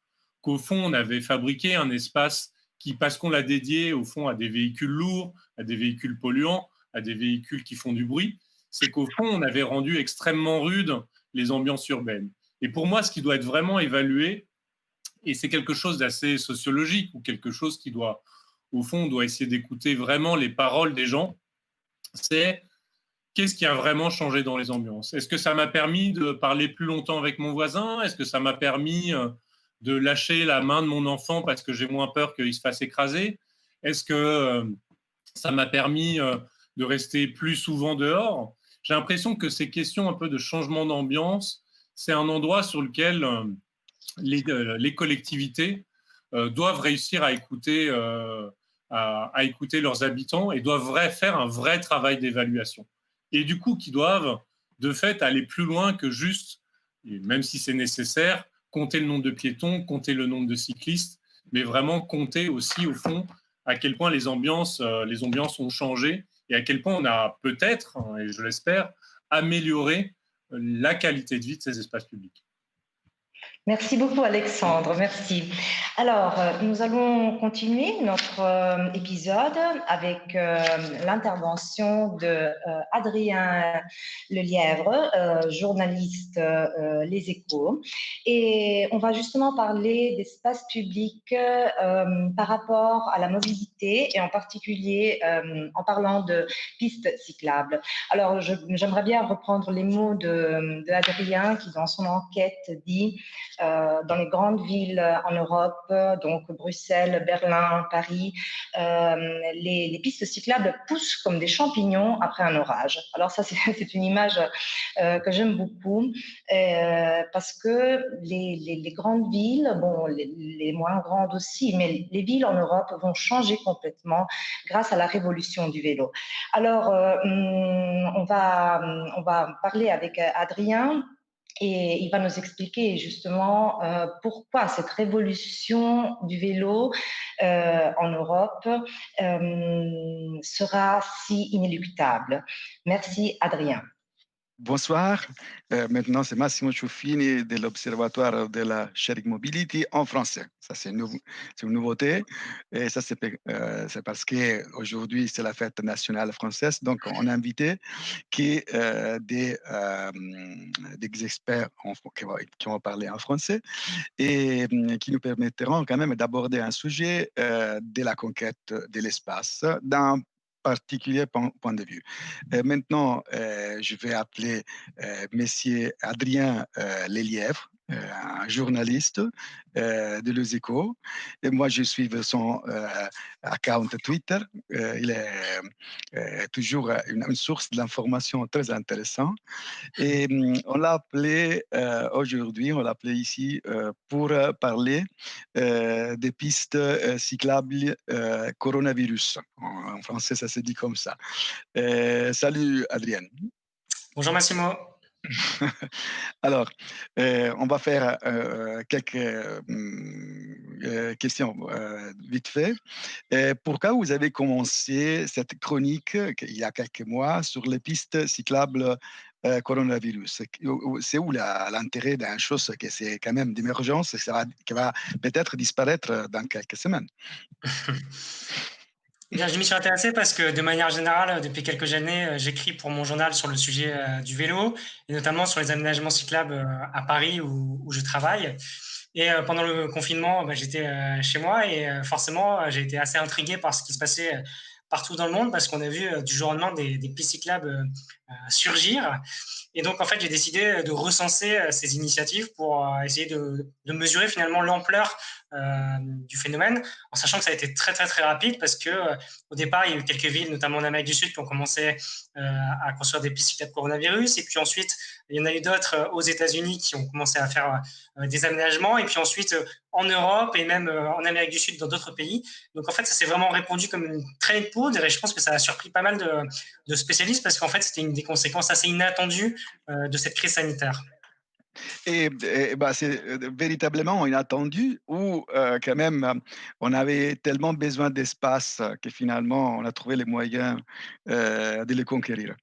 B: qu'au fond, on avait fabriqué un espace qui, parce qu'on l'a dédié, au fond, à des véhicules lourds, à des véhicules polluants, à des véhicules qui font du bruit, c'est qu'au fond, on avait rendu extrêmement rudes les ambiances urbaines. Et pour moi, ce qui doit être vraiment évalué, et c'est quelque chose d'assez sociologique, ou quelque chose qui doit, au fond, on doit essayer d'écouter vraiment les paroles des gens, c'est qu'est-ce qui a vraiment changé dans les ambiances? Est-ce que ça m'a permis de parler plus longtemps avec mon voisin? Est-ce que ça m'a permis de lâcher la main de mon enfant parce que j'ai moins peur qu'il se fasse écraser? Est-ce que ça m'a permis de rester plus souvent dehors? J'ai l'impression que ces questions un peu de changement d'ambiance, c'est un endroit sur lequel les collectivités doivent réussir à écouter, à écouter leurs habitants et doivent faire un vrai travail d'évaluation. Et du coup, qui doivent de fait aller plus loin que juste Et même si c'est nécessaire, compter le nombre de piétons, compter le nombre de cyclistes, mais vraiment compter aussi, au fond, à quel point les ambiances ont changé et à quel point on a peut-être, hein, et je l'espère, amélioré la qualité de vie de ces espaces publics.
A: Merci beaucoup Alexandre, merci. Alors, nous allons continuer notre épisode avec l'intervention de Adrien Lelièvre, journaliste Les Échos. Et on va justement parler d'espace public par rapport à la mobilité et en particulier en parlant de pistes cyclables. Alors, j'aimerais bien reprendre les mots de Adrien qui, dans son enquête, dit dans les grandes villes en Europe, donc Bruxelles, Berlin, Paris, les pistes cyclables poussent comme des champignons après un orage. Alors ça, c'est une image que j'aime beaucoup parce que les grandes villes, bon, les moins grandes aussi, mais les villes en Europe vont changer complètement grâce à la révolution du vélo. Alors, on va parler avec Adrien et il va nous expliquer justement pourquoi cette révolution du vélo en Europe sera si inéluctable. Merci Adrien.
C: Bonsoir, maintenant c'est Massimo Ciuffini de l'Observatoire de la Sharing Mobility en français. Ça c'est une nouveauté et ça c'est parce qu'aujourd'hui c'est la fête nationale française, donc on a invité des experts qui vont parler en français et qui nous permettront quand même d'aborder un sujet de la conquête de l'espace d'un particulier point de vue. Maintenant, je vais appeler Monsieur Adrien Lelièvre, un journaliste de Les Échos. Et moi, je suis son account Twitter. Il est toujours une source d'information très intéressante. Et on l'a appelé aujourd'hui, on l'a appelé ici pour parler des pistes cyclables coronavirus. En français, ça se dit comme ça. Salut Adrien.
D: Bonjour Massimo.
C: Alors, on va faire quelques questions vite fait. Pourquoi vous avez commencé cette chronique il y a quelques mois sur les pistes cyclables coronavirus? C'est où l'intérêt d'une chose que c'est quand même d'émergence qui va peut-être disparaître dans quelques semaines?
D: Eh bien, je m'y suis intéressé parce que de manière générale, depuis quelques années, j'écris pour mon journal sur le sujet du vélo et notamment sur les aménagements cyclables à Paris où je travaille. Et pendant le confinement, j'étais chez moi et forcément, j'ai été assez intrigué par ce qui se passait partout dans le monde parce qu'on a vu du jour au lendemain des pistes cyclables surgir. Et donc, en fait, j'ai décidé de recenser ces initiatives pour essayer de mesurer finalement l'ampleur du phénomène, en sachant que ça a été très, très, très rapide parce que au départ, il y a eu quelques villes, notamment en Amérique du Sud, qui ont commencé à construire des pistes cyclables coronavirus. Et puis ensuite, il y en a eu d'autres aux États-Unis qui ont commencé à faire des aménagements. Et puis ensuite, en Europe et même en Amérique du Sud, dans d'autres pays. Donc, en fait, ça s'est vraiment répandu comme une traînée de poudre. Et je pense que ça a surpris pas mal de spécialistes parce qu'en fait, c'était une des conséquences assez inattendues de cette crise sanitaire.
C: Et c'est véritablement inattendu ou quand même on avait tellement besoin d'espace que finalement on a trouvé les moyens de les conquérir.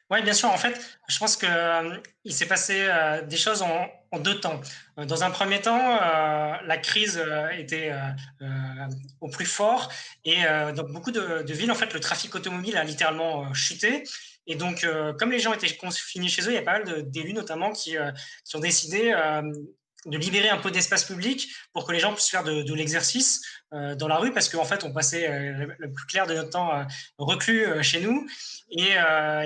D: Oui, bien sûr. En fait, je pense qu'il s'est passé des choses en deux temps. Dans un premier temps, la crise était au plus fort et donc beaucoup de villes, en fait, le trafic automobile a littéralement chuté. Et donc, comme les gens étaient confinés chez eux, il y a pas mal d'élus notamment qui ont décidé de libérer un peu d'espace public pour que les gens puissent faire de l'exercice dans la rue parce qu'en fait, on passait le plus clair de notre temps reclus chez nous. Et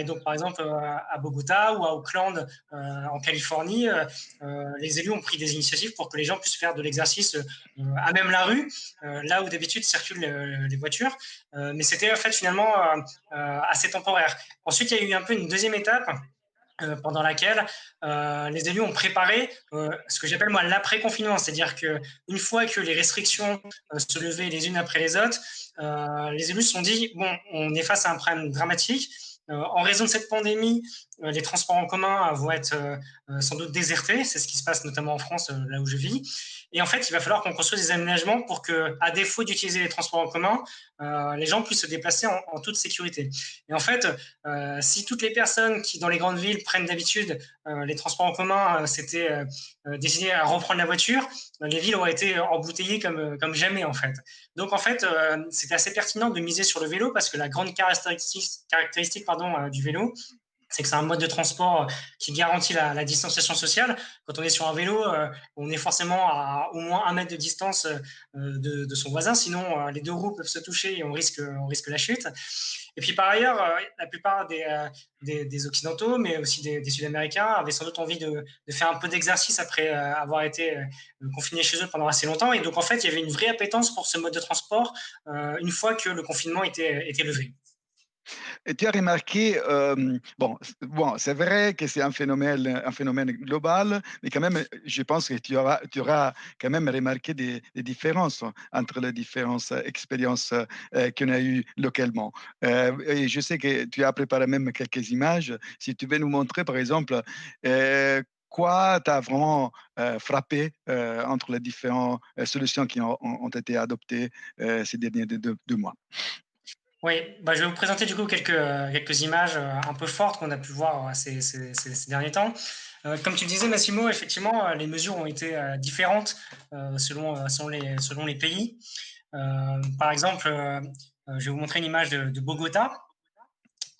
D: donc, par exemple, à Bogota ou à Oakland, en Californie, les élus ont pris des initiatives pour que les gens puissent faire de l'exercice à même la rue, là où d'habitude circulent les voitures. Mais c'était en fait finalement assez temporaire. Ensuite, il y a eu un peu une deuxième étape pendant laquelle les élus ont préparé ce que j'appelle moi l'après-confinement, c'est-à-dire qu'une fois que les restrictions se levaient les unes après les autres, les élus se sont dit, bon, on est face à un problème dramatique, En raison de cette pandémie, les transports en commun vont être sans doute désertés. C'est ce qui se passe notamment en France, là où je vis. Et en fait, il va falloir qu'on construise des aménagements pour que, à défaut d'utiliser les transports en commun, les gens puissent se déplacer en toute sécurité. Et en fait, si toutes les personnes qui, dans les grandes villes, prennent d'habitude les transports en commun, s'étaient décidées à reprendre la voiture, les villes auraient été embouteillées comme jamais, en fait. Donc, en fait, c'était assez pertinent de miser sur le vélo parce que la grande caractéristique du vélo, c'est que c'est un mode de transport qui garantit la distanciation sociale. Quand on est sur un vélo, on est forcément à au moins 1 mètre de distance de son voisin, sinon les deux roues peuvent se toucher et on risque la chute. Et puis par ailleurs, la plupart des Occidentaux, mais aussi des Sud-Américains, avaient sans doute envie de faire un peu d'exercice après avoir été confinés chez eux pendant assez longtemps. Et donc en fait, il y avait une vraie appétence pour ce mode de transport une fois que le confinement était levé.
C: Et tu as remarqué, bon, c'est vrai que c'est un phénomène global, mais quand même, je pense que tu auras quand même remarqué des différences entre les différentes expériences qu'on a eues localement. Et je sais que tu as préparé même quelques images. Si tu veux nous montrer, par exemple, quoi t'a vraiment frappé entre les différentes solutions qui ont été adoptées ces derniers 2 mois.
D: Oui, bah, je vais vous présenter du coup quelques images un peu fortes qu'on a pu voir ces derniers temps. Comme tu le disais, Massimo, effectivement, les mesures ont été différentes selon les pays. Par exemple, je vais vous montrer une image de Bogota,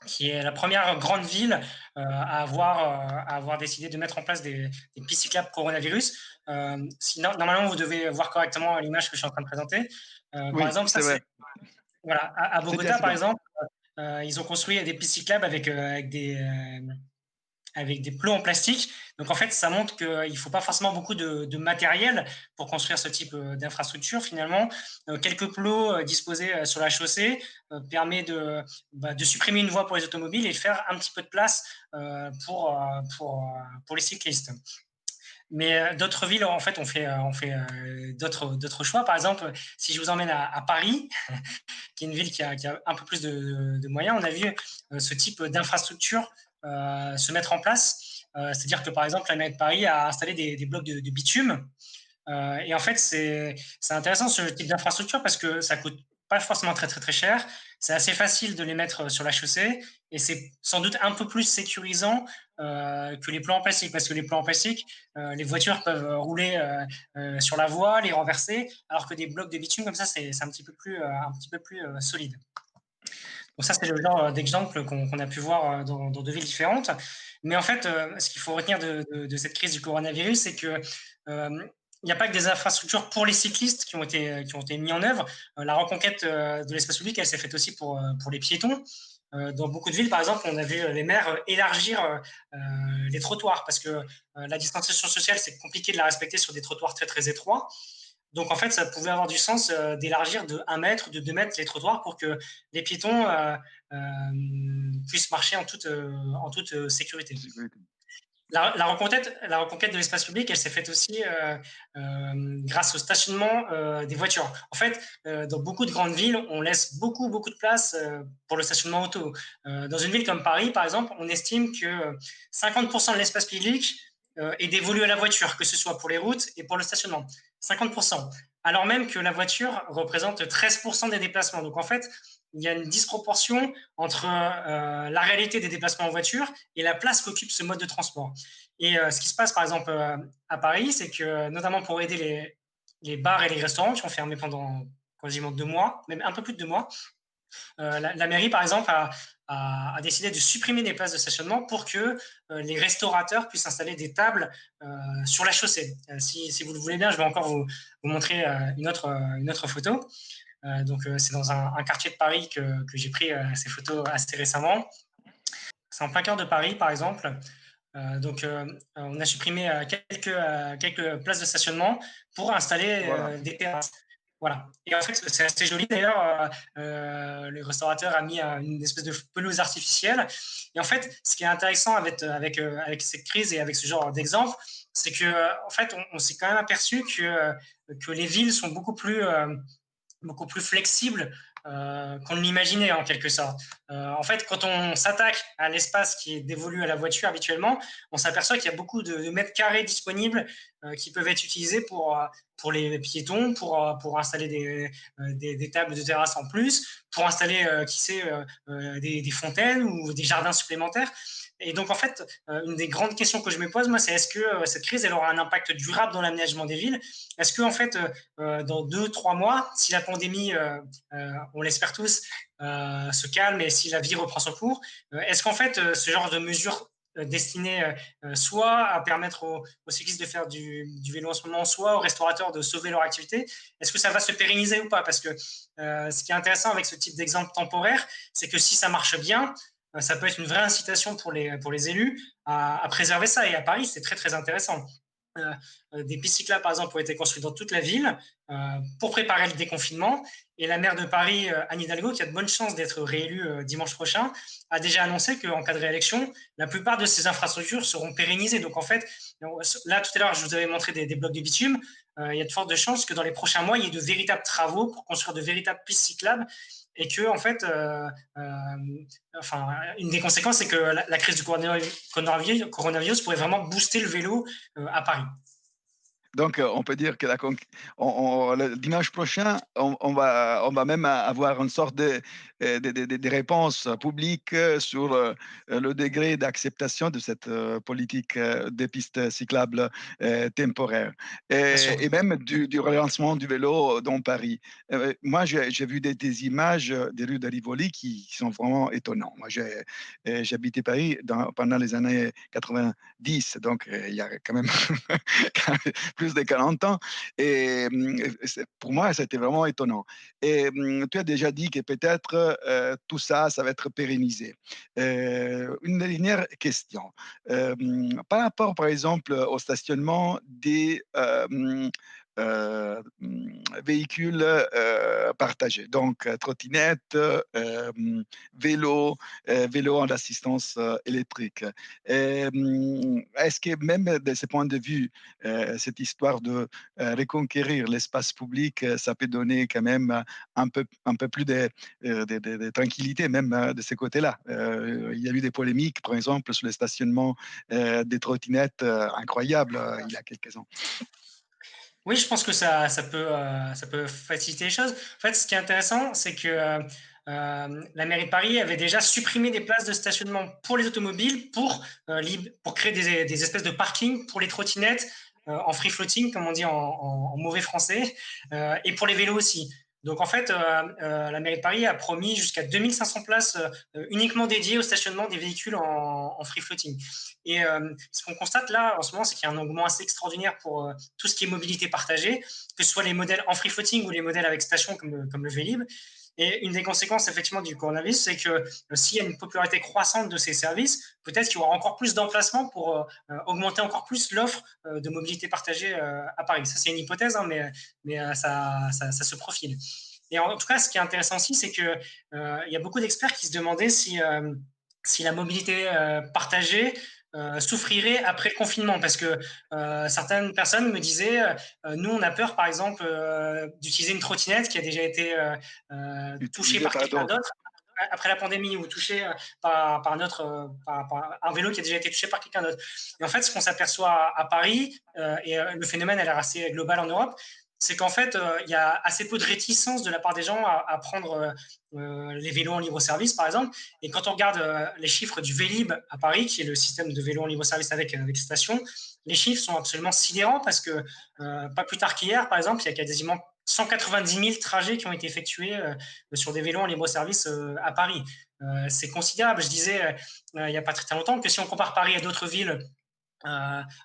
D: qui est la première grande ville à avoir décidé de mettre en place des pistes cyclables coronavirus. Normalement, vous devez voir correctement l'image que je suis en train de présenter. Par
C: Oui,
D: exemple, ça
C: c'est vrai.
D: c'est voilà, à
C: C'est bien,
D: Bogota,
C: c'est
D: par
C: bien.
D: exemple, ils ont construit des pistes cyclables avec des plots en plastique. Donc en fait, ça montre qu'il ne faut pas forcément beaucoup de matériel pour construire ce type d'infrastructure. Finalement, quelques plots disposés sur la chaussée permet de supprimer une voie pour les automobiles et de faire un petit peu de place pour les cyclistes. Mais d'autres villes, en fait, on fait d'autres choix. Par exemple, si je vous emmène à Paris, qui est une ville qui a un peu plus de moyens, on a vu ce type d'infrastructure se mettre en place. C'est-à-dire que, par exemple, la mairie de Paris a installé des blocs de bitume. Et en fait, c'est intéressant ce type d'infrastructure parce que ça coûte pas forcément très, très, très cher. C'est assez facile de les mettre sur la chaussée et c'est sans doute un peu plus sécurisant que les plans en plastique parce que les plans en plastique, les voitures peuvent rouler sur la voie, les renverser, alors que des blocs de bitume comme ça, c'est un petit peu plus solide. Donc ça, c'est le genre d'exemple qu'on a pu voir dans deux villes différentes. Mais en fait, ce qu'il faut retenir de cette crise du coronavirus, c'est que il n'y a pas que des infrastructures pour les cyclistes qui ont été mis en œuvre. La reconquête de l'espace public, elle s'est faite aussi pour les piétons. Dans beaucoup de villes, par exemple, on a vu les maires élargir les trottoirs parce que la distanciation sociale, c'est compliqué de la respecter sur des trottoirs très, très étroits. Donc, en fait, ça pouvait avoir du sens d'élargir de 1 mètre, de 2 mètres les trottoirs pour que les piétons puissent marcher en toute sécurité. La reconquête de l'espace public, elle s'est faite aussi grâce au stationnement des voitures. En fait, dans beaucoup de grandes villes, on laisse beaucoup, beaucoup de place pour le stationnement auto. Dans une ville comme Paris, par exemple, on estime que 50% de l'espace public est dévolu à la voiture, que ce soit pour les routes et pour le stationnement. 50%. Alors même que la voiture représente 13% des déplacements. Donc en fait, il y a une disproportion entre la réalité des déplacements en voiture et la place qu'occupe ce mode de transport. Et ce qui se passe par exemple à Paris, c'est que notamment pour aider les bars et les restaurants qui ont fermé pendant quasiment 2 mois, même un peu plus de 2 mois, la mairie par exemple a décidé de supprimer des places de stationnement pour que les restaurateurs puissent installer des tables sur la chaussée. Si vous le voulez bien, je vais encore vous montrer une autre photo. Donc, c'est dans un quartier de Paris que j'ai pris ces photos assez récemment. C'est en plein cœur de Paris, par exemple. Donc, on a supprimé quelques places de stationnement pour installer
C: Voilà.
D: des terrasses. Voilà. Et en fait, c'est assez joli d'ailleurs. Le restaurateur a mis une espèce de pelouse artificielle. Et en fait, ce qui est intéressant avec cette crise et avec ce genre d'exemple, c'est que en fait, on s'est quand même aperçu que les villes sont beaucoup plus flexible qu'on ne l'imaginait en quelque sorte. En fait, quand on s'attaque à l'espace qui est dévolu à la voiture habituellement, on s'aperçoit qu'il y a beaucoup de mètres carrés disponibles qui peuvent être utilisés pour les piétons, pour installer des tables de terrasse en plus, pour installer, qui sait, des fontaines ou des jardins supplémentaires. Et donc, en fait, une des grandes questions que je me pose, moi, c'est est-ce que cette crise, elle aura un impact durable dans l'aménagement des villes? Est-ce que, en fait, dans 2-3 mois, si la pandémie, on l'espère tous, se calme et si la vie reprend son cours, est-ce qu'en fait, ce genre de mesures destinées soit à permettre aux cyclistes de faire du vélo en ce moment, soit aux restaurateurs de sauver leur activité, est-ce que ça va se pérenniser ou pas? Parce que ce qui est intéressant avec ce type d'exemple temporaire, c'est que si ça marche bien, ça peut être une vraie incitation pour les élus à préserver ça. Et à Paris, c'est très, très intéressant. Des pistes cyclables, par exemple, ont été construites dans toute la ville pour préparer le déconfinement. Et la maire de Paris, Anne Hidalgo, qui a de bonnes chances d'être réélue dimanche prochain, a déjà annoncé qu'en cas de réélection, la plupart de ces infrastructures seront pérennisées. Donc, en fait, là, tout à l'heure, je vous avais montré des blocs de bitume. Il y a de fortes chances que dans les prochains mois, il y ait de véritables travaux pour construire de véritables pistes cyclables et que, en fait, une des conséquences, c'est que la crise du coronavirus pourrait vraiment booster le vélo à Paris.
C: Donc, on peut dire que le dimanche prochain, on va même avoir une sorte de réponse publique sur le degré d'acceptation de cette politique des pistes cyclables temporaires et même du relancement du vélo dans Paris. Moi, j'ai vu des images des rues de Rivoli qui sont vraiment étonnantes. Moi, j'habitais Paris pendant les années 90, donc il y a quand même plus de 40 ans. Et pour moi, c'était vraiment étonnant. Et tu as déjà dit que peut-être tout ça, ça va être pérennisé. Une dernière question. Par rapport, par exemple, au stationnement des véhicules partagés, donc trottinette, vélo en assistance électrique. Est-ce que même de ce point de vue, cette histoire de reconquérir l'espace public, ça peut donner quand même un peu plus de tranquillité, même de ce côté-là. Il y a eu des polémiques, par exemple, sur le stationnement des trottinettes incroyables il y a quelques ans.
D: Oui, je pense que ça peut faciliter les choses. En fait, ce qui est intéressant, c'est que la mairie de Paris avait déjà supprimé des places de stationnement pour les automobiles pour créer des espèces de parkings pour les trottinettes en free floating, comme on dit en mauvais français, et pour les vélos aussi. Donc en fait, la mairie de Paris a promis jusqu'à 2500 places uniquement dédiées au stationnement des véhicules en free floating. Et ce qu'on constate là en ce moment, c'est qu'il y a un engouement assez extraordinaire pour tout ce qui est mobilité partagée, que ce soit les modèles en free floating ou les modèles avec station comme le Vélib. Et une des conséquences effectivement du coronavirus, c'est que s'il y a une popularité croissante de ces services, peut-être qu'il y aura encore plus d'emplacements pour augmenter encore plus l'offre de mobilité partagée à Paris. Ça, c'est une hypothèse, hein, mais ça se profile. Et en tout cas, ce qui est intéressant aussi, c'est qu'il y a beaucoup d'experts qui se demandaient si la mobilité partagée souffrirait après le confinement, parce que certaines personnes me disaient nous on a peur par exemple d'utiliser une trottinette qui a déjà été touchée par quelqu'un d'autre après la pandémie ou touchée par un vélo qui a déjà été touché par quelqu'un d'autre. Et en fait, ce qu'on s'aperçoit à Paris, et le phénomène a l'air assez global en Europe, c'est qu'en fait, il y a assez peu de réticence de la part des gens à prendre les vélos en libre-service, par exemple. Et quand on regarde les chiffres du Vélib à Paris, qui est le système de vélo en libre-service avec station, les chiffres sont absolument sidérants parce que pas plus tard qu'hier, par exemple, il y a quasiment 190 000 trajets qui ont été effectués sur des vélos en libre-service à Paris. C'est considérable. Je disais il n'y a pas très longtemps que si on compare Paris à d'autres villes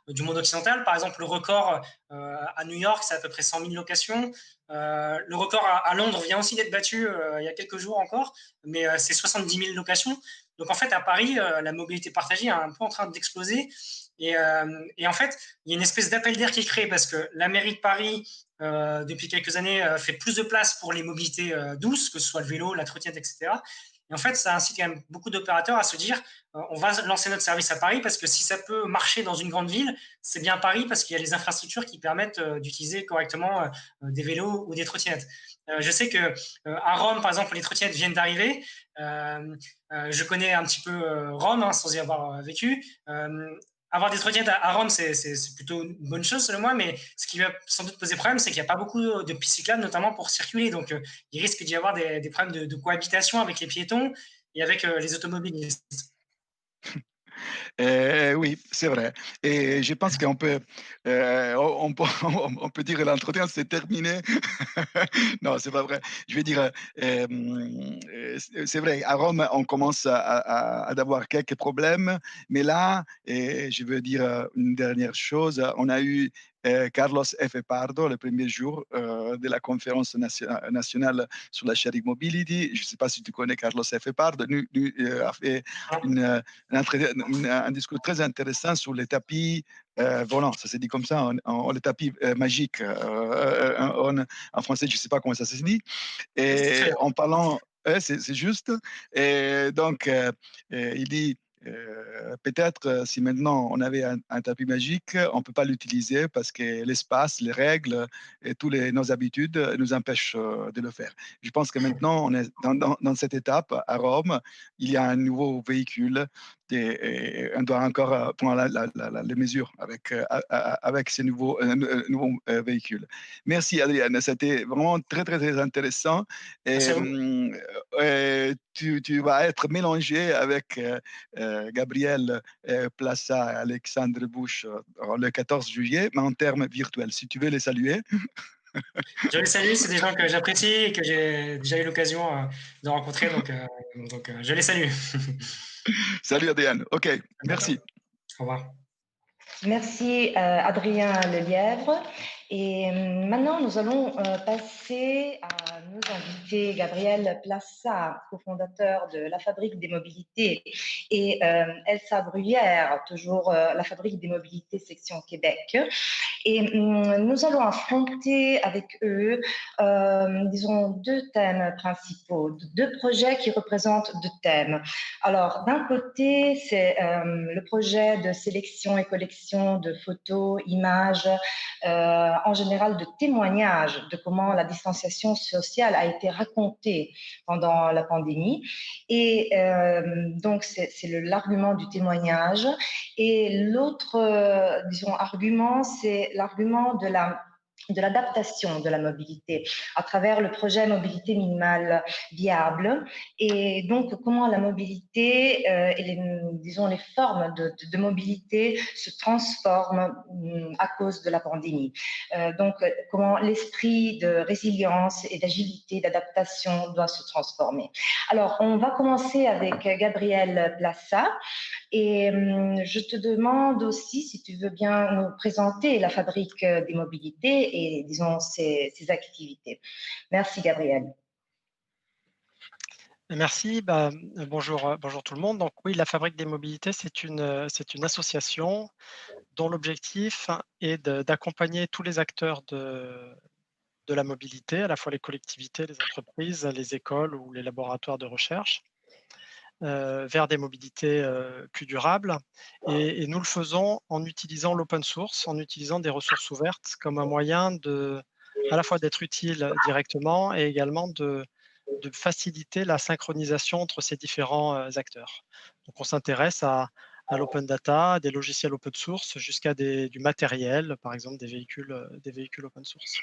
D: du monde occidental. Par exemple, le record à New York, c'est à peu près 100 000 locations. Le record à Londres vient aussi d'être battu il y a quelques jours encore, mais c'est 70 000 locations. Donc en fait, à Paris, la mobilité partagée est un peu en train d'exploser. Et en fait, il y a une espèce d'appel d'air qui est créé parce que la mairie de Paris, depuis quelques années, fait plus de place pour les mobilités douces, que ce soit le vélo, la trottinette, etc. Et en fait, ça incite quand même beaucoup d'opérateurs à se dire on va lancer notre service à Paris parce que si ça peut marcher dans une grande ville, c'est bien Paris parce qu'il y a les infrastructures qui permettent d'utiliser correctement des vélos ou des trottinettes. Je sais que à Rome, par exemple, les trottinettes viennent d'arriver. Je connais un petit peu Rome sans y avoir vécu. Avoir des trottinettes à Rome, c'est plutôt une bonne chose selon moi, mais ce qui va sans doute poser problème, c'est qu'il n'y a pas beaucoup de pistes cyclables, notamment pour circuler. Donc, il risque d'y avoir des problèmes de cohabitation avec les piétons et avec les automobilistes.
C: Oui, c'est vrai. Et je pense qu'on peut, on peut, on peut dire que l'entretien c'est terminé. Non, c'est pas vrai. Je veux dire, c'est vrai. À Rome, on commence à avoir quelques problèmes, mais là, et je veux dire une dernière chose. On a eu Carlos F. Pardo le premier jour de la conférence nationale sur la sharing mobility. Je ne sais pas si tu connais Carlos F. Pardo. A fait une, un discours très intéressant sur les tapis volants. Ça s'est dit comme ça, les tapis magiques. En français, je ne sais pas comment ça se dit. Et en parlant, c'est juste. Et donc, il dit peut-être si maintenant on avait un tapis magique, on ne peut pas l'utiliser parce que l'espace, les règles et toutes nos habitudes nous empêchent de le faire. Je pense que maintenant, on est dans cette étape à Rome. Il y a un nouveau véhicule et on doit encore prendre les mesures avec ces nouveaux véhicules. Merci Adrienne, c'était vraiment très, très, très intéressant.
D: Merci
C: Et,
D: à vous.
C: tu vas être mélangé avec Gabriel Plassa et Alexandre Bush le 14 juillet, mais en termes virtuels. Si tu veux les saluer.
D: Je les salue, c'est des gens que j'apprécie et que j'ai déjà eu l'occasion de rencontrer, donc je les salue.
C: Salut Adrienne. OK,
D: À bientôt.
C: merci.
D: Au revoir.
A: Merci Adrien Lelièvre. Et maintenant, nous allons passer à nos invités, Gabriel Plassa, cofondateur de la Fabrique des Mobilités, et Elsa Bruyère, toujours la Fabrique des Mobilités section Québec. Et nous allons affronter avec eux, disons, deux thèmes principaux, deux projets qui représentent deux thèmes. Alors, d'un côté, c'est le projet de sélection et collection de photos, images, en général de témoignages de comment la distanciation sociale a été racontée pendant la pandémie. Et donc, c'est l'argument du témoignage. Et l'autre, disons, argument, c'est l'argument de l'adaptation de la mobilité à travers le projet Mobilité minimale viable et donc comment la mobilité et disons les formes de mobilité se transforment à cause de la pandémie. Donc comment l'esprit de résilience et d'agilité, d'adaptation doit se transformer. Alors on va commencer avec Gabriel Plassa. Et je te demande aussi si tu veux bien nous présenter la Fabrique des Mobilités et, disons, ses activités. Merci, Gabriel.
E: Merci. Bonjour, bonjour tout le monde. Donc oui, la Fabrique des Mobilités, c'est une association dont l'objectif est d'accompagner tous les acteurs de la mobilité, à la fois les collectivités, les entreprises, les écoles ou les laboratoires de recherche, vers des mobilités plus durables. Et nous le faisons en utilisant l'open source, en utilisant des ressources ouvertes comme un moyen à la fois d'être utile directement et également de faciliter la synchronisation entre ces différents acteurs. Donc on s'intéresse à l'open data, des logiciels open source, jusqu'à du matériel, par exemple des véhicules open source.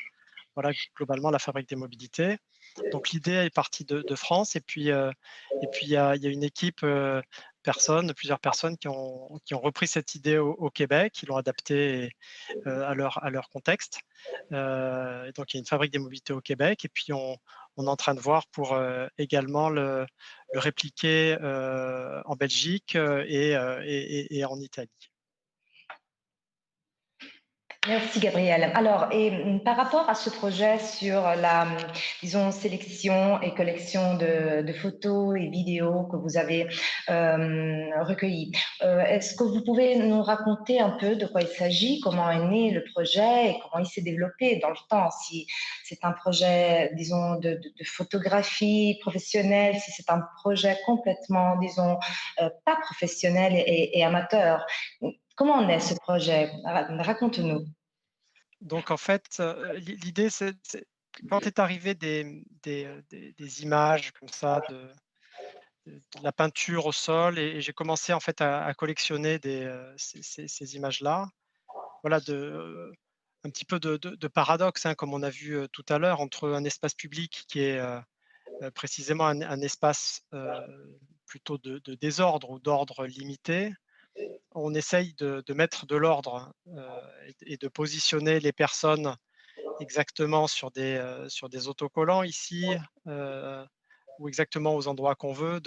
E: Voilà globalement la Fabrique des Mobilités. Donc l'idée est partie de France et puis il y a une équipe plusieurs personnes qui ont repris cette idée au Québec, qui l'ont adaptée à leur contexte. Donc il y a une Fabrique des Mobilités au Québec et puis on est en train de voir pour également le répliquer en Belgique et en Italie.
A: Merci Gabrielle. Alors, par rapport à ce projet sur la, disons, sélection et collection de photos et vidéos que vous avez recueillies, est-ce que vous pouvez nous raconter un peu de quoi il s'agit, comment est né le projet et comment il s'est développé dans le temps? Si c'est un projet, disons, de photographie professionnelle, si c'est un projet complètement, disons, pas professionnel et amateur. Comment en est ce projet? Raconte-nous.
E: Donc en fait, l'idée, c'est quand est arrivé des images comme ça de la peinture au sol et j'ai commencé en fait à collectionner ces images-là. Voilà, un petit peu de paradoxe, hein, comme on a vu tout à l'heure, entre un espace public qui est précisément un espace plutôt de désordre ou d'ordre limité. On essaye de mettre de l'ordre et de positionner les personnes exactement sur des autocollants ici, ou exactement aux endroits qu'on veut,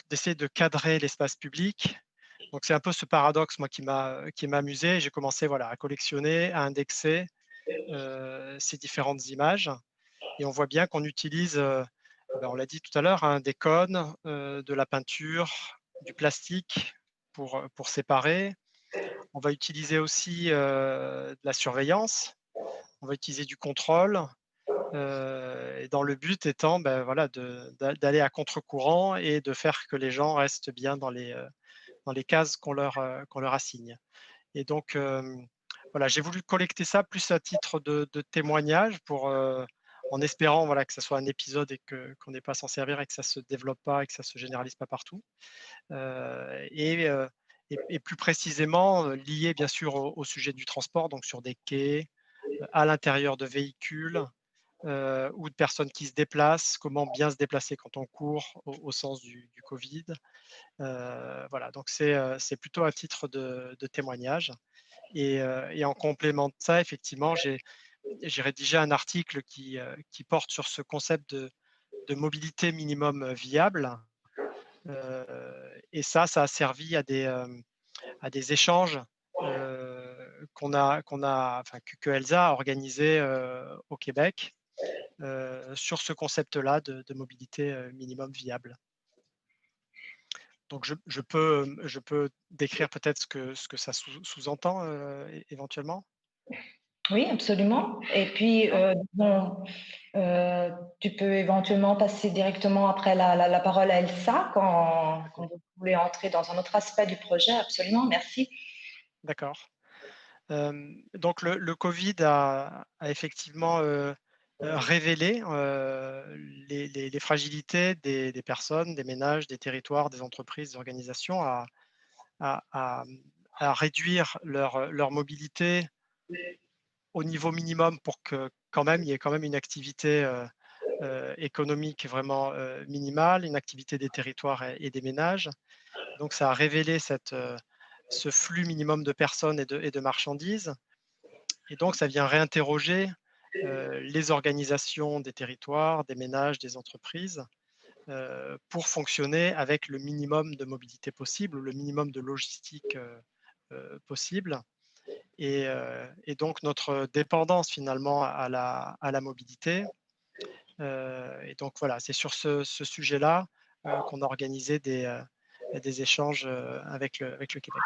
E: d'essayer de cadrer l'espace public. Donc c'est un peu ce paradoxe, moi, qui m'a amusé. J'ai commencé, voilà, à collectionner, à indexer ces différentes images. Et on voit bien qu'on utilise, on l'a dit tout à l'heure, hein, des cônes, de la peinture, du plastique pour séparer. On va utiliser aussi de la surveillance. On va utiliser du contrôle. Et dans le but étant, voilà, d'aller à contre-courant et de faire que les gens restent bien dans les cases qu'on leur assigne. Et donc, voilà, j'ai voulu collecter ça plus à titre de témoignage en espérant, voilà, que ça soit un épisode et qu'on n'ait pas à s'en servir et que ça se développe pas et que ça se généralise pas partout. Et plus précisément, lié bien sûr au sujet du transport, donc sur des quais, à l'intérieur de véhicules, ou de personnes qui se déplacent, comment bien se déplacer quand on court au sens du Covid. Voilà, donc c'est plutôt à titre de témoignage. Et en complément de ça, effectivement, j'ai rédigé un article qui porte sur ce concept de mobilité minimum viable. Et ça a servi à des échanges que Elsa a organisé au Québec sur ce concept-là de mobilité minimum viable. Donc je peux décrire peut-être ce que ça sous-entend éventuellement.
A: Oui, absolument. Et puis, tu peux éventuellement passer directement après la parole à Elsa quand vous voulez entrer dans un autre aspect du projet. Absolument, merci.
E: D'accord. Donc le Covid a effectivement révélé les fragilités des personnes, des ménages, des territoires, des entreprises, des organisations à, à- à réduire leur mobilité au niveau minimum pour que quand même il y ait quand même une activité économique vraiment minimale, une activité des territoires et des ménages. Donc ça a révélé ce flux minimum de personnes et de marchandises. Et donc ça vient réinterroger les organisations des territoires, des ménages, des entreprises pour fonctionner avec le minimum de mobilité possible, le minimum de logistique possible. Et donc notre dépendance finalement à la mobilité. Et donc voilà, c'est sur ce sujet-là qu'on a organisé des échanges avec le Québec.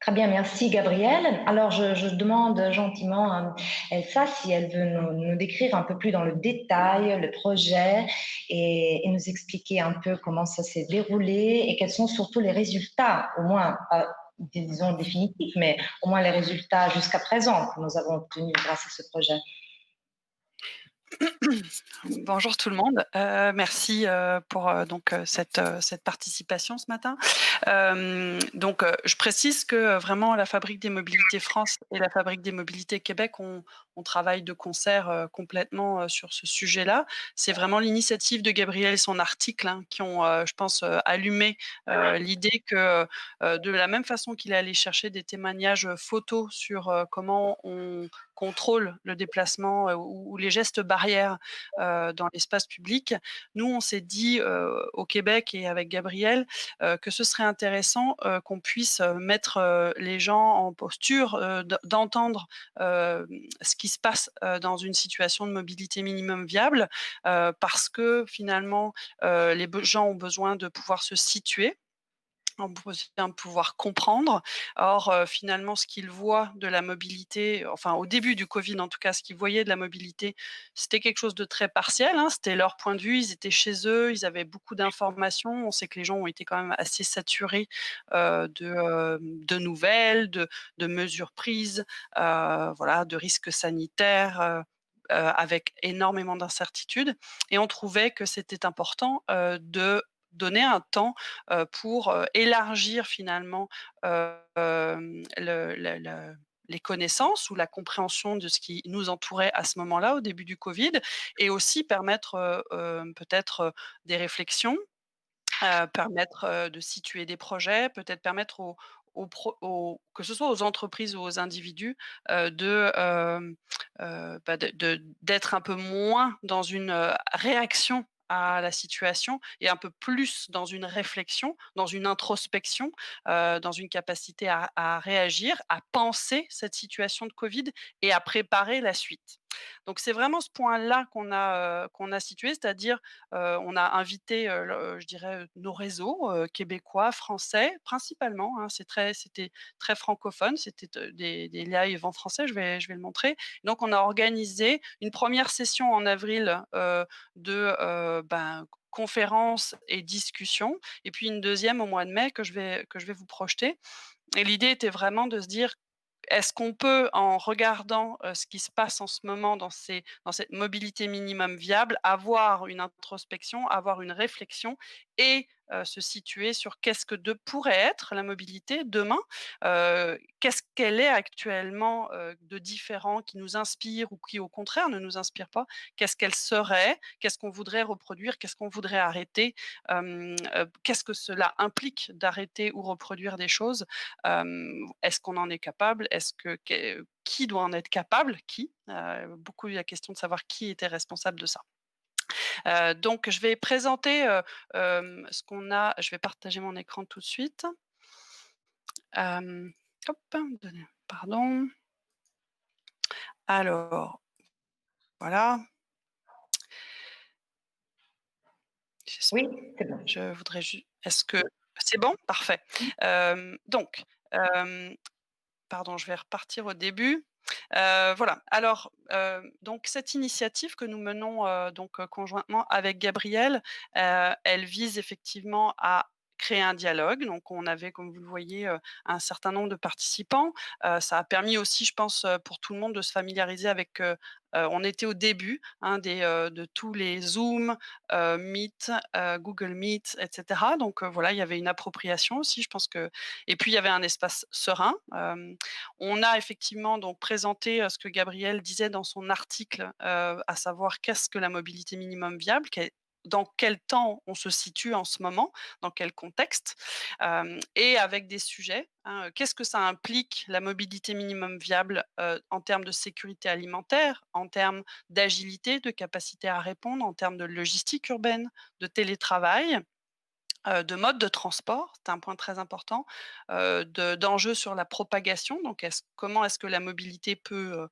A: Très bien, merci Gabrielle. Alors, je demande gentiment à Elsa si elle veut nous décrire un peu plus dans le détail le projet et nous expliquer un peu comment ça s'est déroulé et quels sont surtout les résultats, au moins, pas disons définitifs, mais au moins les résultats jusqu'à présent que nous avons obtenus grâce à ce projet.
F: Bonjour tout le monde. Merci pour cette participation ce matin. Je précise que vraiment la Fabrique des Mobilités France et la Fabrique des Mobilités Québec, on travaille de concert complètement sur ce sujet-là. C'est vraiment l'initiative de Gabriel et son article qui ont, je pense, allumé l'idée que de la même façon qu'il est allé chercher des témoignages photos sur comment on contrôle le déplacement ou les gestes barrières dans l'espace public. Nous, on s'est dit au Québec et avec Gabriel que ce serait intéressant qu'on puisse mettre les gens en posture d'entendre ce qui se passe dans une situation de mobilité minimum viable, parce que finalement, les gens ont besoin de pouvoir se situer, ont besoin de pouvoir comprendre. Or, finalement, ce qu'ils voient de la mobilité, enfin au début du Covid en tout cas, ce qu'ils voyaient de la mobilité, c'était quelque chose de très partiel, hein. C'était leur point de vue, ils étaient chez eux, ils avaient beaucoup d'informations. On sait que les gens ont été quand même assez saturés, de nouvelles, de mesures prises, voilà, de risques sanitaires, avec énormément d'incertitudes, et on trouvait que c'était important, de donner un temps pour élargir finalement les connaissances ou la compréhension de ce qui nous entourait à ce moment-là, au début du Covid, et aussi permettre peut-être des réflexions, permettre de situer des projets, peut-être permettre que ce soit aux entreprises ou aux individus, d'être un peu moins dans une réaction à la situation et un peu plus dans une réflexion, dans une introspection, dans une capacité à réagir, à penser cette situation de Covid et à préparer la suite. Donc c'est vraiment ce point-là qu'on a situé, c'est-à-dire, on a invité, je dirais, nos réseaux, québécois, français, principalement, hein. C'était très francophone, c'était des lives en français, je vais le montrer. Donc on a organisé une première session en avril, conférences et discussions, et puis une deuxième au mois de mai que je vais vous projeter, et l'idée était vraiment de se dire: est-ce qu'on peut, en regardant, ce qui se passe en ce moment dans cette mobilité minimum viable, avoir une introspection, avoir une réflexion et se situer sur qu'est-ce que pourrait être la mobilité demain? Qu'est-ce qu'elle est actuellement, de différent qui nous inspire ou qui, au contraire, ne nous inspire pas? Qu'est-ce qu'elle serait? Qu'est-ce qu'on voudrait reproduire? Qu'est-ce qu'on voudrait arrêter? Qu'est-ce que cela implique d'arrêter ou reproduire des choses? Est-ce qu'on en est capable? Qui doit en être capable? Qui? Beaucoup la question de savoir qui était responsable de ça. Donc je vais présenter, ce qu'on a. Je vais partager mon écran tout de suite. Hem, Hop, pardon. Alors, voilà.
A: Oui, c'est bon.
F: Je voudrais est-ce que c'est bon? Parfait. Donc, hem, pardon, je vais repartir au début. Voilà. Alors, donc cette initiative que nous menons, conjointement avec Gabriel, elle vise effectivement à créer un dialogue. Donc on avait, comme vous le voyez, un certain nombre de participants. Ça a permis aussi, je pense, pour tout le monde de se familiariser avec, on était au début, hein, de tous les Zoom, Meet, Google Meet, et cetera. Donc, voilà, il y avait une appropriation aussi, je pense que, et puis il y avait un espace serein. On a effectivement donc présenté, ce que Gabriel disait dans son article, à savoir qu'est-ce que la mobilité minimum viable? Dans quel temps on se situe en ce moment? Dans quel contexte? Et avec des sujets, hein, qu'est-ce que ça implique la mobilité minimum viable, en termes de sécurité alimentaire, en termes d'agilité, de capacité à répondre, en termes de logistique urbaine, de télétravail, de mode de transport, c'est un point très important, d'enjeux sur la propagation. Donc comment est-ce que la mobilité peut,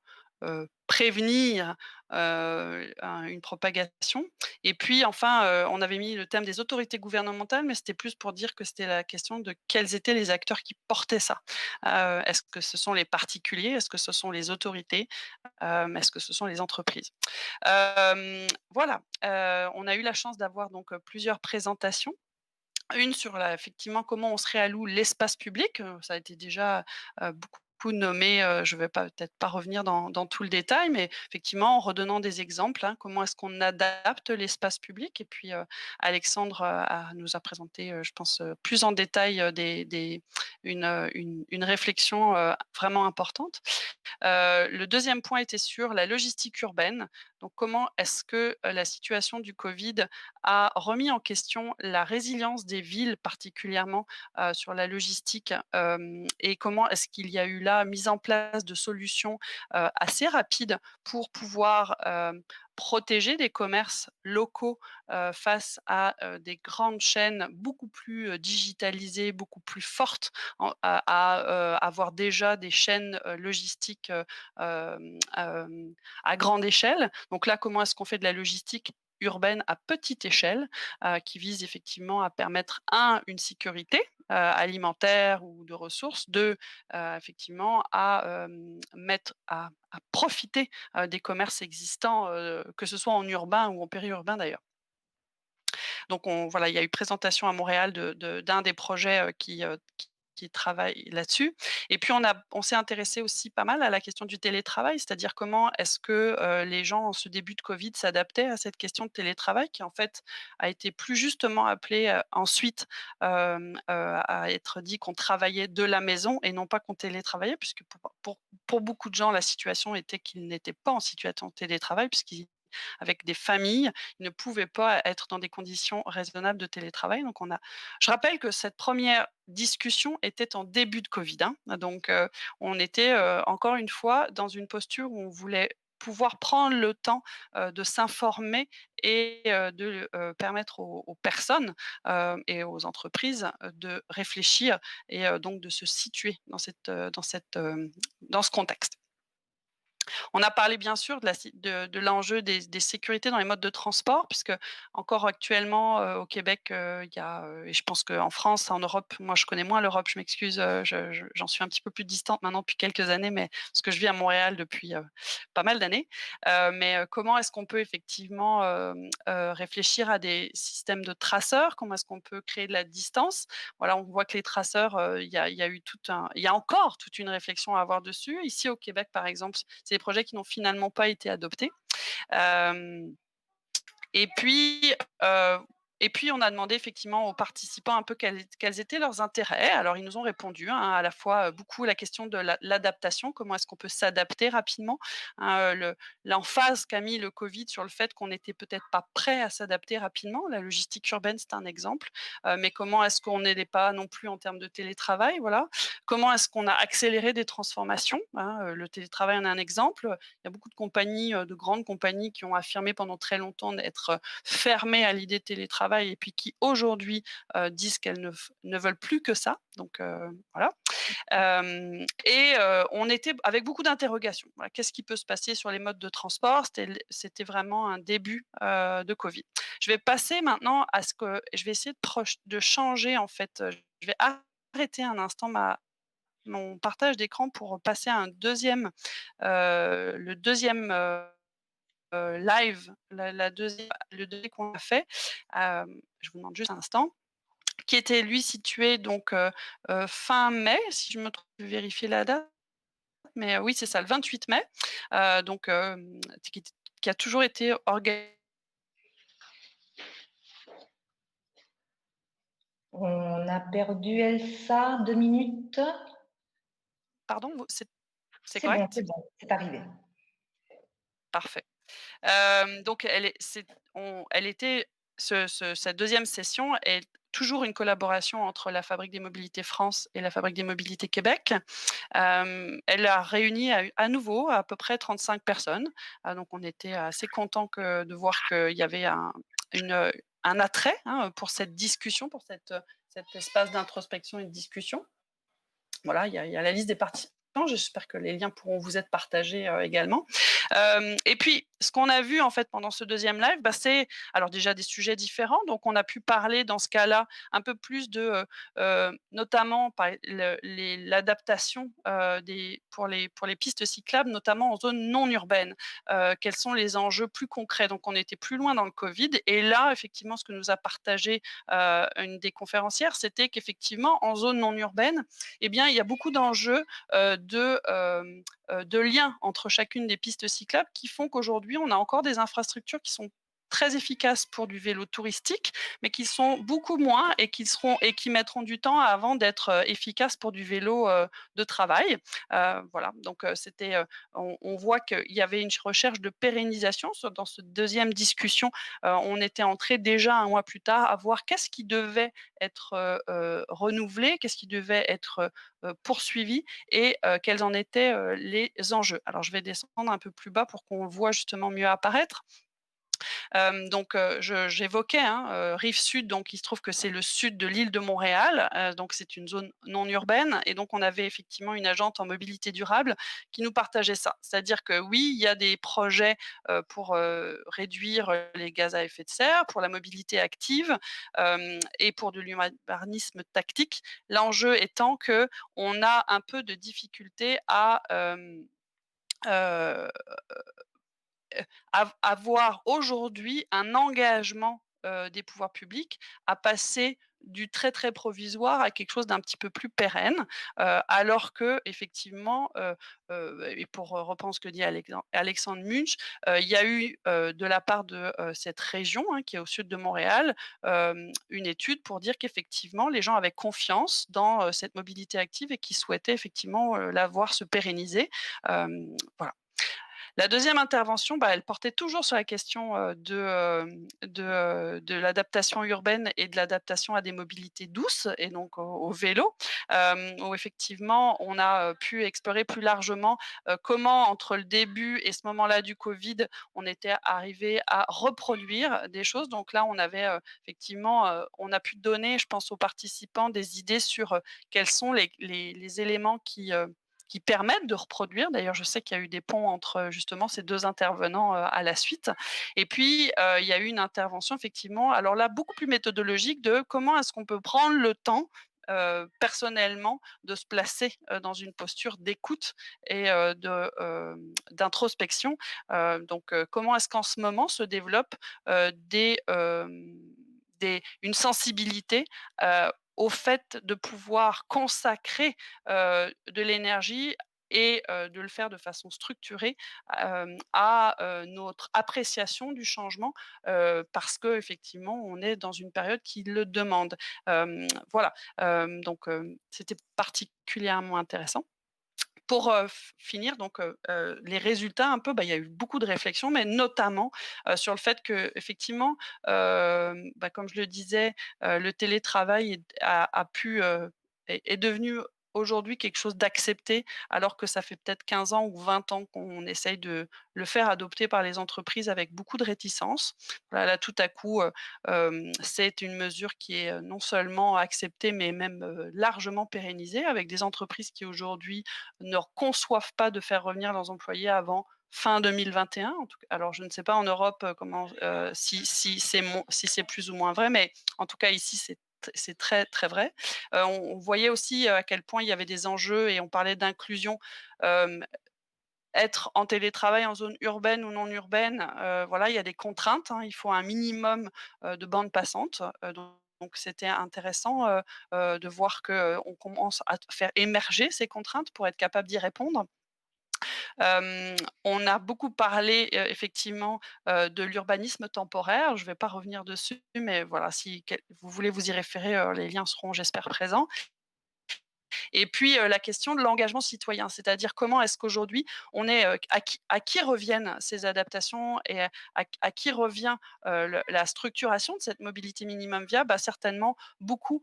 F: prévenir, une propagation? Et puis enfin, on avait mis le thème des autorités gouvernementales, mais c'était plus pour dire que c'était la question de quels étaient les acteurs qui portaient ça. Est-ce que ce sont les particuliers? Est-ce que ce sont les autorités? Est-ce que ce sont les entreprises? Voilà, on a eu la chance d'avoir donc, plusieurs présentations. Une sur effectivement comment on se réalloue l'espace public, ça a été déjà, beaucoup nommé, je ne vais peut-être pas revenir dans tout le détail, mais effectivement en redonnant des exemples, hein, comment est-ce qu'on adapte l'espace public, et puis, Alexandre, nous a présenté, je pense, plus en détail, une réflexion, vraiment importante. Le deuxième point était sur la logistique urbaine. Donc comment est-ce que, la situation du Covid a remis en question la résilience des villes, particulièrement, sur la logistique, et comment est-ce qu'il y a eu là mise en place de solutions, assez rapides pour pouvoir, protéger des commerces locaux face à des grandes chaînes beaucoup plus digitalisées, beaucoup plus fortes, à avoir déjà des chaînes logistiques à grande échelle. Donc là, comment est-ce qu'on fait de la logistique urbaine à petite échelle, qui vise effectivement à permettre, une sécurité alimentaire ou de ressources, deux, effectivement à profiter des commerces existants, que ce soit en urbain ou en périurbain d'ailleurs. Donc voilà, il y a eu présentation à Montréal d'un des projets qui travaille là-dessus. Et puis on s'est intéressé aussi pas mal à la question du télétravail, c'est-à-dire comment est-ce que les gens en ce début de Covid s'adaptaient à cette question de télétravail qui en fait a été plus justement appelée ensuite à être dit qu'on travaillait de la maison et non pas qu'on télétravaillait, puisque pour beaucoup de gens la situation était qu'ils n'étaient pas en situation de télétravail puisqu'ils avec des familles, ils ne pouvaient pas être dans des conditions raisonnables de télétravail. Donc je rappelle que cette première discussion était en début de Covid, hein. Donc on était, encore une fois dans une posture où on voulait pouvoir prendre le temps, de s'informer et de, permettre aux personnes, et aux entreprises, de réfléchir et donc de se situer dans ce contexte. On a parlé bien sûr de l'enjeu des sécurités dans les modes de transport, puisque encore actuellement au Québec, il y a, et je pense qu'en France, en Europe, moi je connais moins l'Europe, je m'excuse, j'en suis un petit peu plus distante maintenant depuis quelques années, mais parce que je vis à Montréal depuis pas mal d'années. Mais comment est-ce qu'on peut effectivement réfléchir à des systèmes de traceurs? Comment est-ce qu'on peut créer de la distance? Voilà, on voit que les traceurs, il y a encore toute une réflexion à avoir dessus. Ici au Québec, par exemple, c'est des projets qui n'ont finalement pas été adoptés. Hem et puis, heu et puis on a demandé effectivement aux participants un peu quels étaient leurs intérêts. Alors ils nous ont répondu, hein, à la fois, beaucoup la question de l'adaptation, comment est-ce qu'on peut s'adapter rapidement, hein, l'emphase qu'a mis le covid sur le fait qu'on n'était peut-être pas prêt à s'adapter rapidement. La logistique urbaine, c'est un exemple, mais comment est-ce qu'on n'aidait pas non plus en termes de télétravail, voilà. Comment est-ce qu'on a accéléré des transformations, hein, le télétravail en est un exemple. Il y a beaucoup de compagnies, de grandes compagnies qui ont affirmé pendant très longtemps d'être fermées à l'idée de télétravail et puis qui aujourd'hui disent qu'elles ne veulent plus que ça. Donc voilà. On était avec beaucoup d'interrogations. Voilà, qu'est-ce qui peut se passer sur les modes de transport? C'était vraiment un début de Covid. Je vais passer maintenant à ce que je vais essayer de changer en fait. Je vais arrêter un instant mon partage d'écran pour passer à le deuxième live, le deuxième qu'on a fait. Je vous demande juste un instant, qui était lui situé donc fin mai, si je me trompe, je vais vérifier la date, mais oui, c'est ça, le 28 mai, donc qui a toujours été organisé.
A: On a perdu Elsa, 2 minutes.
F: Pardon, c'est
A: C'est bon,
F: correct?
A: c'est bon, c'est arrivé.
F: Parfait. Donc elle était cette deuxième session est toujours une collaboration entre la Fabrique des mobilités France et la Fabrique des mobilités Québec. Elle a réuni à nouveau à peu près 35 personnes. Donc on était assez contents de voir qu'il y avait un attrait, hein, pour cette discussion, pour cet espace d'introspection et de discussion. Voilà, il y a la liste des participants. J'espère que les liens pourront vous être partagés également. Et puis, ce qu'on a vu en fait pendant ce deuxième live, c'est alors déjà des sujets différents. Donc, on a pu parler dans ce cas-là un peu plus de, notamment l'adaptation pour les pistes cyclables, notamment en zone non urbaine. Quels sont les enjeux plus concrets? Donc, on était plus loin dans le Covid. Et là, effectivement, ce que nous a partagé une des conférencières, c'était qu'effectivement, en zone non urbaine, eh bien, il y a beaucoup d'enjeux de liens entre chacune des pistes cyclables qui font qu'aujourd'hui, on a encore des infrastructures qui sont très efficaces pour du vélo touristique, mais qui sont beaucoup moins et qui mettront du temps avant d'être efficaces pour du vélo de travail. Voilà, donc on voit qu'il y avait une recherche de pérennisation. Dans cette deuxième discussion, on était entré déjà un mois plus tard à voir qu'est-ce qui devait être renouvelé, qu'est-ce qui devait être poursuivi et quels en étaient les enjeux. Alors je vais descendre un peu plus bas pour qu'on le voit justement mieux apparaître. Donc j'évoquais, hein, Rive Sud, donc il se trouve que c'est le sud de l'île de Montréal, donc c'est une zone non urbaine et donc on avait effectivement une agente en mobilité durable qui nous partageait ça. C'est-à-dire que oui, il y a des projets, pour, réduire, les gaz à effet de serre, pour la mobilité active, et pour de l'urbanisme tactique. L'enjeu étant qu'on a un peu de difficulté à, heu avoir aujourd'hui un engagement, des pouvoirs publics à passer du très, très provisoire à quelque chose d'un petit peu plus pérenne, alors qu'effectivement, et pour, reprendre ce que dit Alexandre Munch, il y a eu, de la part de, cette région, hein, qui est au sud de Montréal, une étude pour dire qu'effectivement les gens avaient confiance dans, cette mobilité active et qui souhaitaient effectivement, la voir se pérenniser. Voilà. La deuxième intervention, elle portait toujours sur la question, de l'adaptation urbaine et de l'adaptation à des mobilités douces et donc au vélo, où effectivement on a, pu explorer plus largement, comment entre le début et ce moment-là du covid, on était arrivé à reproduire des choses. Donc là, on avait, effectivement, on a pu donner, je pense aux participants, des idées sur, quels sont les éléments qui permettent de reproduire. D'ailleurs, je sais qu'il y a eu des ponts entre justement ces 2 intervenants, à la suite et puis, il y a eu une intervention effectivement, alors là, beaucoup plus méthodologique de comment est-ce qu'on peut prendre le temps, personnellement de se placer, dans une posture d'écoute et d'introspection. Donc, comment est-ce qu'en ce moment se développe, une sensibilité, au fait de pouvoir consacrer, de l'énergie et de le faire de façon structurée, à, notre appréciation du changement, parce qu'effectivement, on est dans une période qui le demande. Voilà, donc c'était particulièrement intéressant. Pour, finir donc, les résultats un peu, il y a eu beaucoup de réflexions, mais notamment, sur le fait qu'effectivement, comme je le disais, le télétravail a pu, est devenu aujourd'hui quelque chose d'accepté, alors que ça fait peut-être 15 ans ou 20 ans qu'on essaye de le faire adopter par les entreprises avec beaucoup de réticence. Voilà, là, tout à coup, c'est une mesure qui est, non seulement acceptée, mais même, largement pérennisée avec des entreprises qui aujourd'hui ne conçoivent pas de faire revenir leurs employés avant fin 2021. En tout cas, alors je ne sais pas en Europe comment, si c'est plus ou moins vrai, mais en tout cas ici c'est très très vrai. On voyait aussi à quel point il y avait des enjeux et on parlait d'inclusion. euh, Être en télétravail en zone urbaine ou non urbaine, voilà, il y a des contraintes, hein. Il faut un minimum, de bandes passantes, donc c'était intéressant, de voir qu'on commence à faire émerger ces contraintes pour être capable d'y répondre. On a beaucoup parlé, effectivement, de l'urbanisme temporaire. Je ne vais pas revenir dessus, mais voilà, si vous voulez vous y référer, les liens seront, j'espère, présents. Et puis, la question de l'engagement citoyen, c'est-à-dire comment est-ce qu'aujourd'hui on est, à qui reviennent ces adaptations et à qui revient, la structuration de cette mobilité minimum viable? Bah, certainement beaucoup,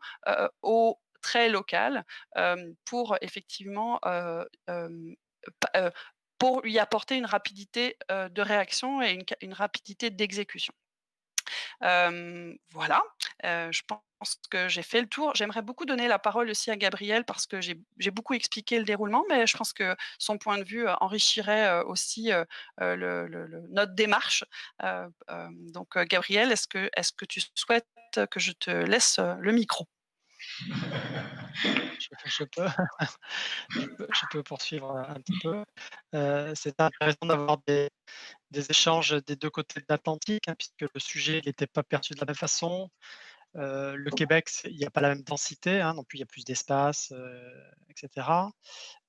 F: au très local, pour effectivement, pa pour lui apporter une rapidité, de réaction et une rapidité d'exécution. Voilà, je pense que j'ai fait le tour. J'aimerais beaucoup donner la parole aussi à Gabriel parce que j'ai beaucoup expliqué le déroulement, mais je pense que son point de vue, enrichirait, aussi, notre démarche. Donc, Gabriel, est-ce que tu souhaites que je te laisse, le micro?
E: Je peux je peux poursuivre un petit peu. C'est intéressant d'avoir des échanges des 2 côtés de l'Atlantique, hein, puisque le sujet n'était pas perçu de la même façon. Le Québec, il n'y a pas la même densité, hein, non plus, il y a plus d'espace, etc.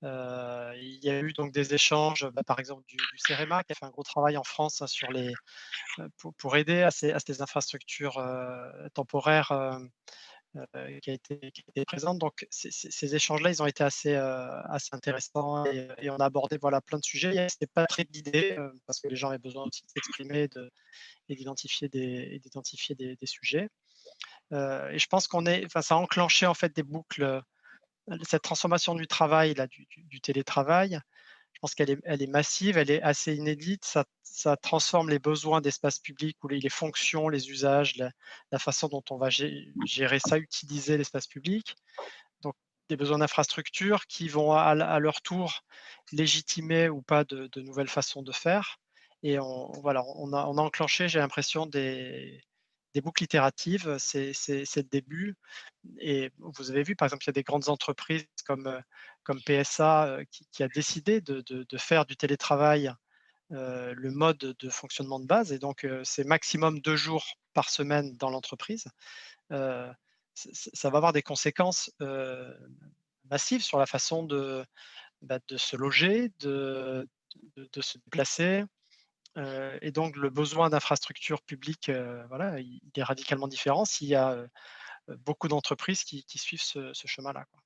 E: Il y a eu donc des échanges, par exemple du CEREMA qui a fait un gros travail en France, hein, pour aider à ces infrastructures temporaires qui a été présente. Donc ces échanges-là, ils ont été assez intéressants et on a abordé voilà, plein de sujets. C'était pas très guidé parce que les gens avaient besoin aussi de s'exprimer et d'identifier des sujets. Et je pense ça a enclenché en fait des boucles. Cette transformation du travail, là, du télétravail, je pense qu'elle est massive, elle est assez inédite. Ça transforme les besoins d'espace public ou les fonctions, les usages, la façon dont on va gérer ça, utiliser l'espace public. Donc, des besoins d'infrastructure qui vont à leur tour légitimer ou pas de nouvelles façons de faire. Et voilà, on a enclenché, j'ai l'impression, des boucles itératives. C'est le début. Et vous avez vu, par exemple, il y a des grandes entreprises comme PSA qui a décidé de faire du télétravail le mode de fonctionnement de base. Et donc, c'est maximum 2 jours par semaine dans l'entreprise. Ça va avoir des conséquences massives sur la façon de se loger, de se déplacer. Et donc, le besoin d'infrastructures publiques, voilà, il est radicalement différent s'il y a beaucoup d'entreprises qui suivent ce chemin-là, quoi.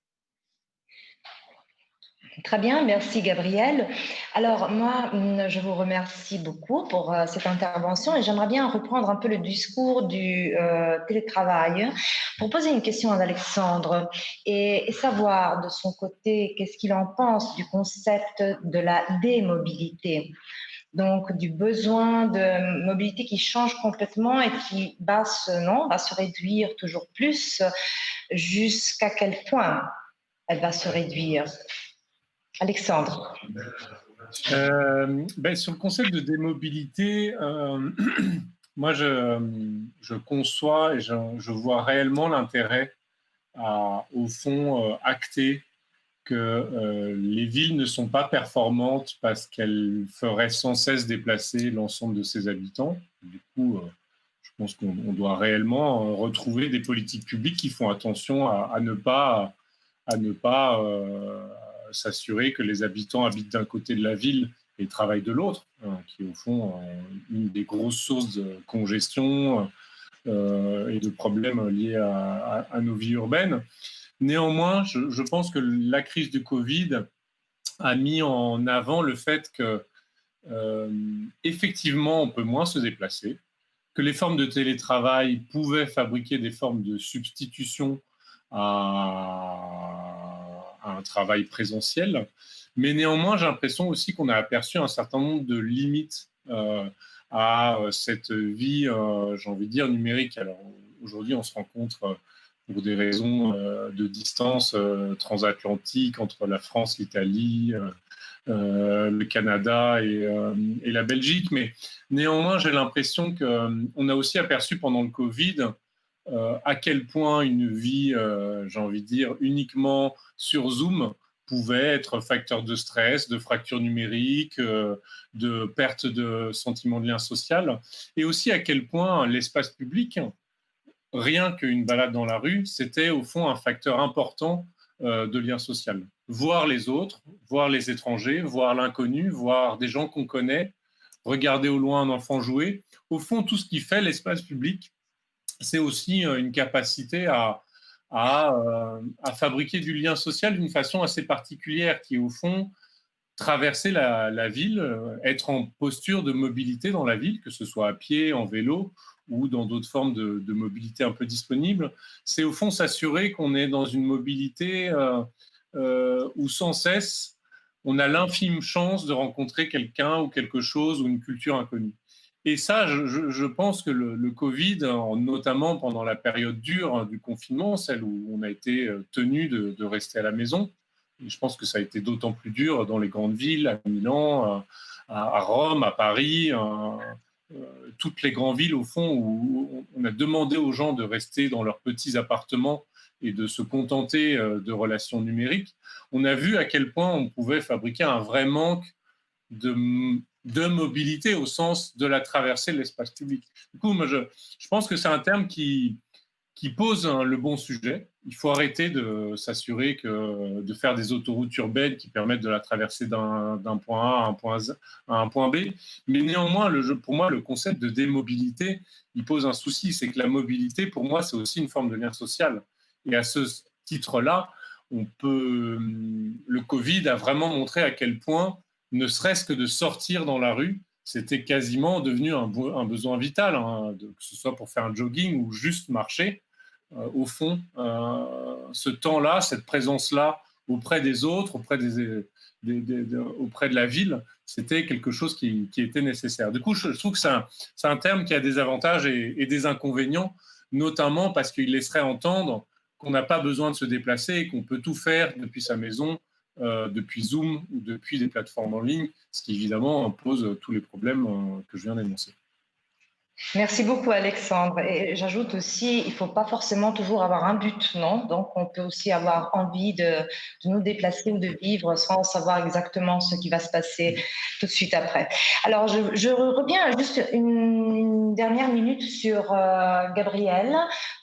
A: Très bien, merci Gabriel. Alors moi, je vous remercie beaucoup pour cette intervention et j'aimerais bien reprendre un peu le discours du télétravail pour poser une question à Alexandre et savoir de son côté qu'est-ce qu'il en pense du concept de la démobilité. Donc, du besoin de mobilité qui change complètement et qui va se réduire toujours plus. Jusqu'à quel point elle va se réduire? Alexandre.
B: Sur le concept de démobilité, moi je conçois et je vois réellement l'intérêt à, au fond, acter que les villes ne sont pas performantes parce qu'elles feraient sans cesse déplacer l'ensemble de ses habitants. Du coup, je pense qu'on doit réellement retrouver des politiques publiques qui font attention à ne pas s'assurer que les habitants habitent d'un côté de la ville et travaillent de l'autre, qui est au fond une des grosses sources de congestion et de problèmes liés à nos vies urbaines. Néanmoins, je pense que la crise du Covid a mis en avant le fait que, effectivement, on peut moins se déplacer, que les formes de télétravail pouvaient fabriquer des formes de substitution à un travail présentiel. Mais néanmoins, j'ai l'impression aussi qu'on a aperçu un certain nombre de limites à cette vie, j'ai envie de dire, numérique. Alors aujourd'hui, on se rencontre pour des raisons de distance transatlantique entre la France, l'Italie, le Canada et la Belgique. Mais néanmoins, j'ai l'impression qu'on a aussi aperçu pendant le Covid à quel point une vie, j'ai envie de dire, uniquement sur Zoom pouvait être facteur de stress, de fracture numérique, de perte de sentiment de lien social, et aussi à quel point l'espace public, rien qu'une balade dans la rue, c'était au fond un facteur important de lien social. Voir les autres, voir les étrangers, voir l'inconnu, voir des gens qu'on connaît, regarder au loin un enfant jouer. Au fond, tout ce qui fait l'espace public, c'est aussi une capacité à fabriquer du lien social d'une façon assez particulière qui, au fond, traverser la ville, être en posture de mobilité dans la ville, que ce soit à pied, en vélo ou dans d'autres formes de mobilité un peu disponibles, c'est au fond s'assurer qu'on est dans une mobilité où sans cesse on a l'infime chance de rencontrer quelqu'un ou quelque chose ou une culture inconnue. Et ça, je pense que le Covid, notamment pendant la période dure du confinement, celle où on a été tenu de rester à la maison, et je pense que ça a été d'autant plus dur dans les grandes villes, à Milan, à Rome, à Paris, toutes les grandes villes, au fond, où on a demandé aux gens de rester dans leurs petits appartements et de se contenter de relations numériques. On a vu à quel point on pouvait fabriquer un vrai manque de mobilité au sens de la traversée de l'espace public. Du coup, moi, je pense que c'est un terme qui qui pose le bon sujet. Il faut arrêter de s'assurer de faire des autoroutes urbaines qui permettent de la traverser d'un point A à un point B. Mais néanmoins, pour moi, le concept de démobilité, il pose un souci. C'est que la mobilité, pour moi, c'est aussi une forme de lien social. Et à ce titre-là, le Covid a vraiment montré à quel point, ne serait-ce que de sortir dans la rue, c'était quasiment devenu un besoin vital, hein, que ce soit pour faire un jogging ou juste marcher. Au fond, ce temps-là, cette présence-là auprès des autres, auprès de la ville, c'était quelque chose qui était nécessaire. Du coup, je trouve que c'est un terme qui a des avantages et des inconvénients, notamment parce qu'il laisserait entendre qu'on n'a pas besoin de se déplacer et qu'on peut tout faire depuis sa maison, depuis Zoom ou depuis des plateformes en ligne, ce qui évidemment pose tous les problèmes que je viens d'énoncer.
A: Merci beaucoup, Alexandre. Et j'ajoute aussi, il ne faut pas forcément toujours avoir un but, non? Donc, on peut aussi avoir envie de nous déplacer ou de vivre sans savoir exactement ce qui va se passer tout de suite après. Alors, je reviens juste une dernière minute sur Gabriel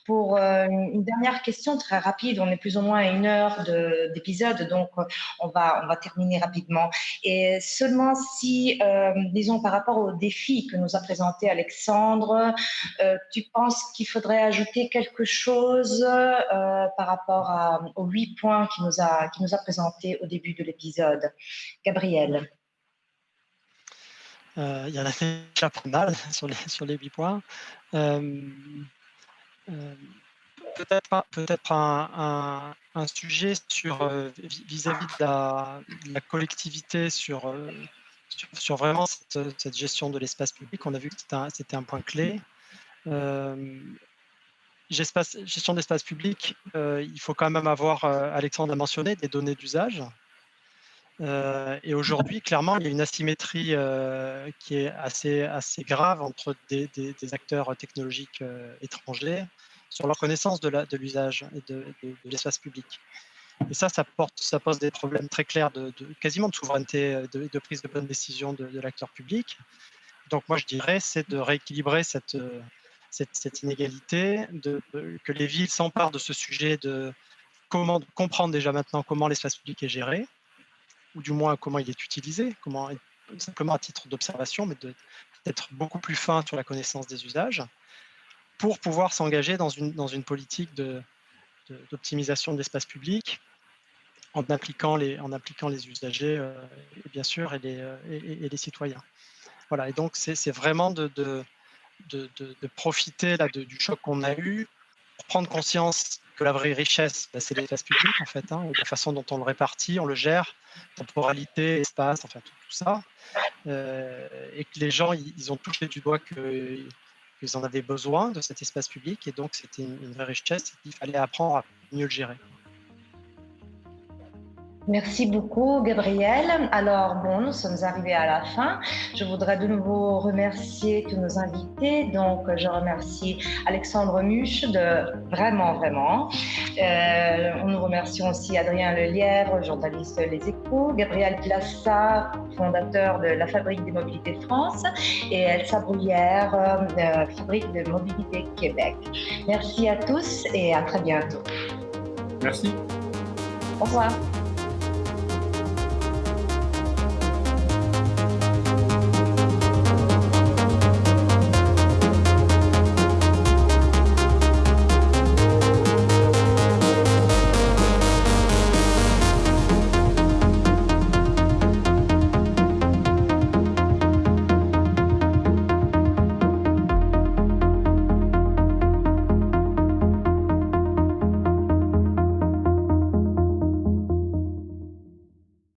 A: pour une dernière question très rapide. On est plus ou moins à 1 heure d'épisode, donc on va terminer rapidement. Et seulement si, disons, par rapport aux défis que nous a présenté Alexandre, tu penses qu'il faudrait ajouter quelque chose par rapport aux 8 points qu'il nous a présentés au début de l'épisode? Gabriel.
E: Il y en a déjà pas mal sur les 8 points. Peut-être un sujet vis-à-vis de la collectivité sur vraiment cette gestion de l'espace public. On a vu que c'était un point clé. Gestion d'espace public, il faut quand même avoir, Alexandre a mentionné, des données d'usage. Et aujourd'hui, clairement, il y a une asymétrie qui est assez grave entre des acteurs technologiques étrangers sur leur connaissance de l'usage et de l'espace public. Et ça pose des problèmes très clairs quasiment de souveraineté, de prise de bonne décision de l'acteur public. Donc moi, je dirais, c'est de rééquilibrer cette inégalité, que les villes s'emparent de ce sujet de comprendre déjà maintenant comment l'espace public est géré, ou du moins comment il est utilisé, simplement à titre d'observation, mais d'être beaucoup plus fin sur la connaissance des usages, pour pouvoir s'engager dans une politique d'optimisation de l'espace public en impliquant les usagers, bien sûr, et les citoyens. Voilà, et donc c'est vraiment de profiter là, du choc qu'on a eu, pour prendre conscience que la vraie richesse, c'est l'espace public, en fait, hein, et la façon dont on le répartit, on le gère, temporalité, espace, enfin tout ça, et que les gens, ils ont touché du doigt qu'ils en avaient besoin de cet espace public, et donc c'était une vraie richesse, et qu'il fallait apprendre à mieux le gérer.
A: Merci beaucoup, Gabriel. Alors, nous sommes arrivés à la fin. Je voudrais de nouveau remercier tous nos invités. Donc, je remercie Alexandre Muche vraiment. Nous remercions aussi Adrien Lelièvre, journaliste Les Échos, Gabriel Plassa, fondateur de la Fabrique des Mobilités France, et Elsa Bruyère, Fabrique de Mobilité Québec. Merci à tous et à très bientôt.
B: Merci.
A: Au revoir.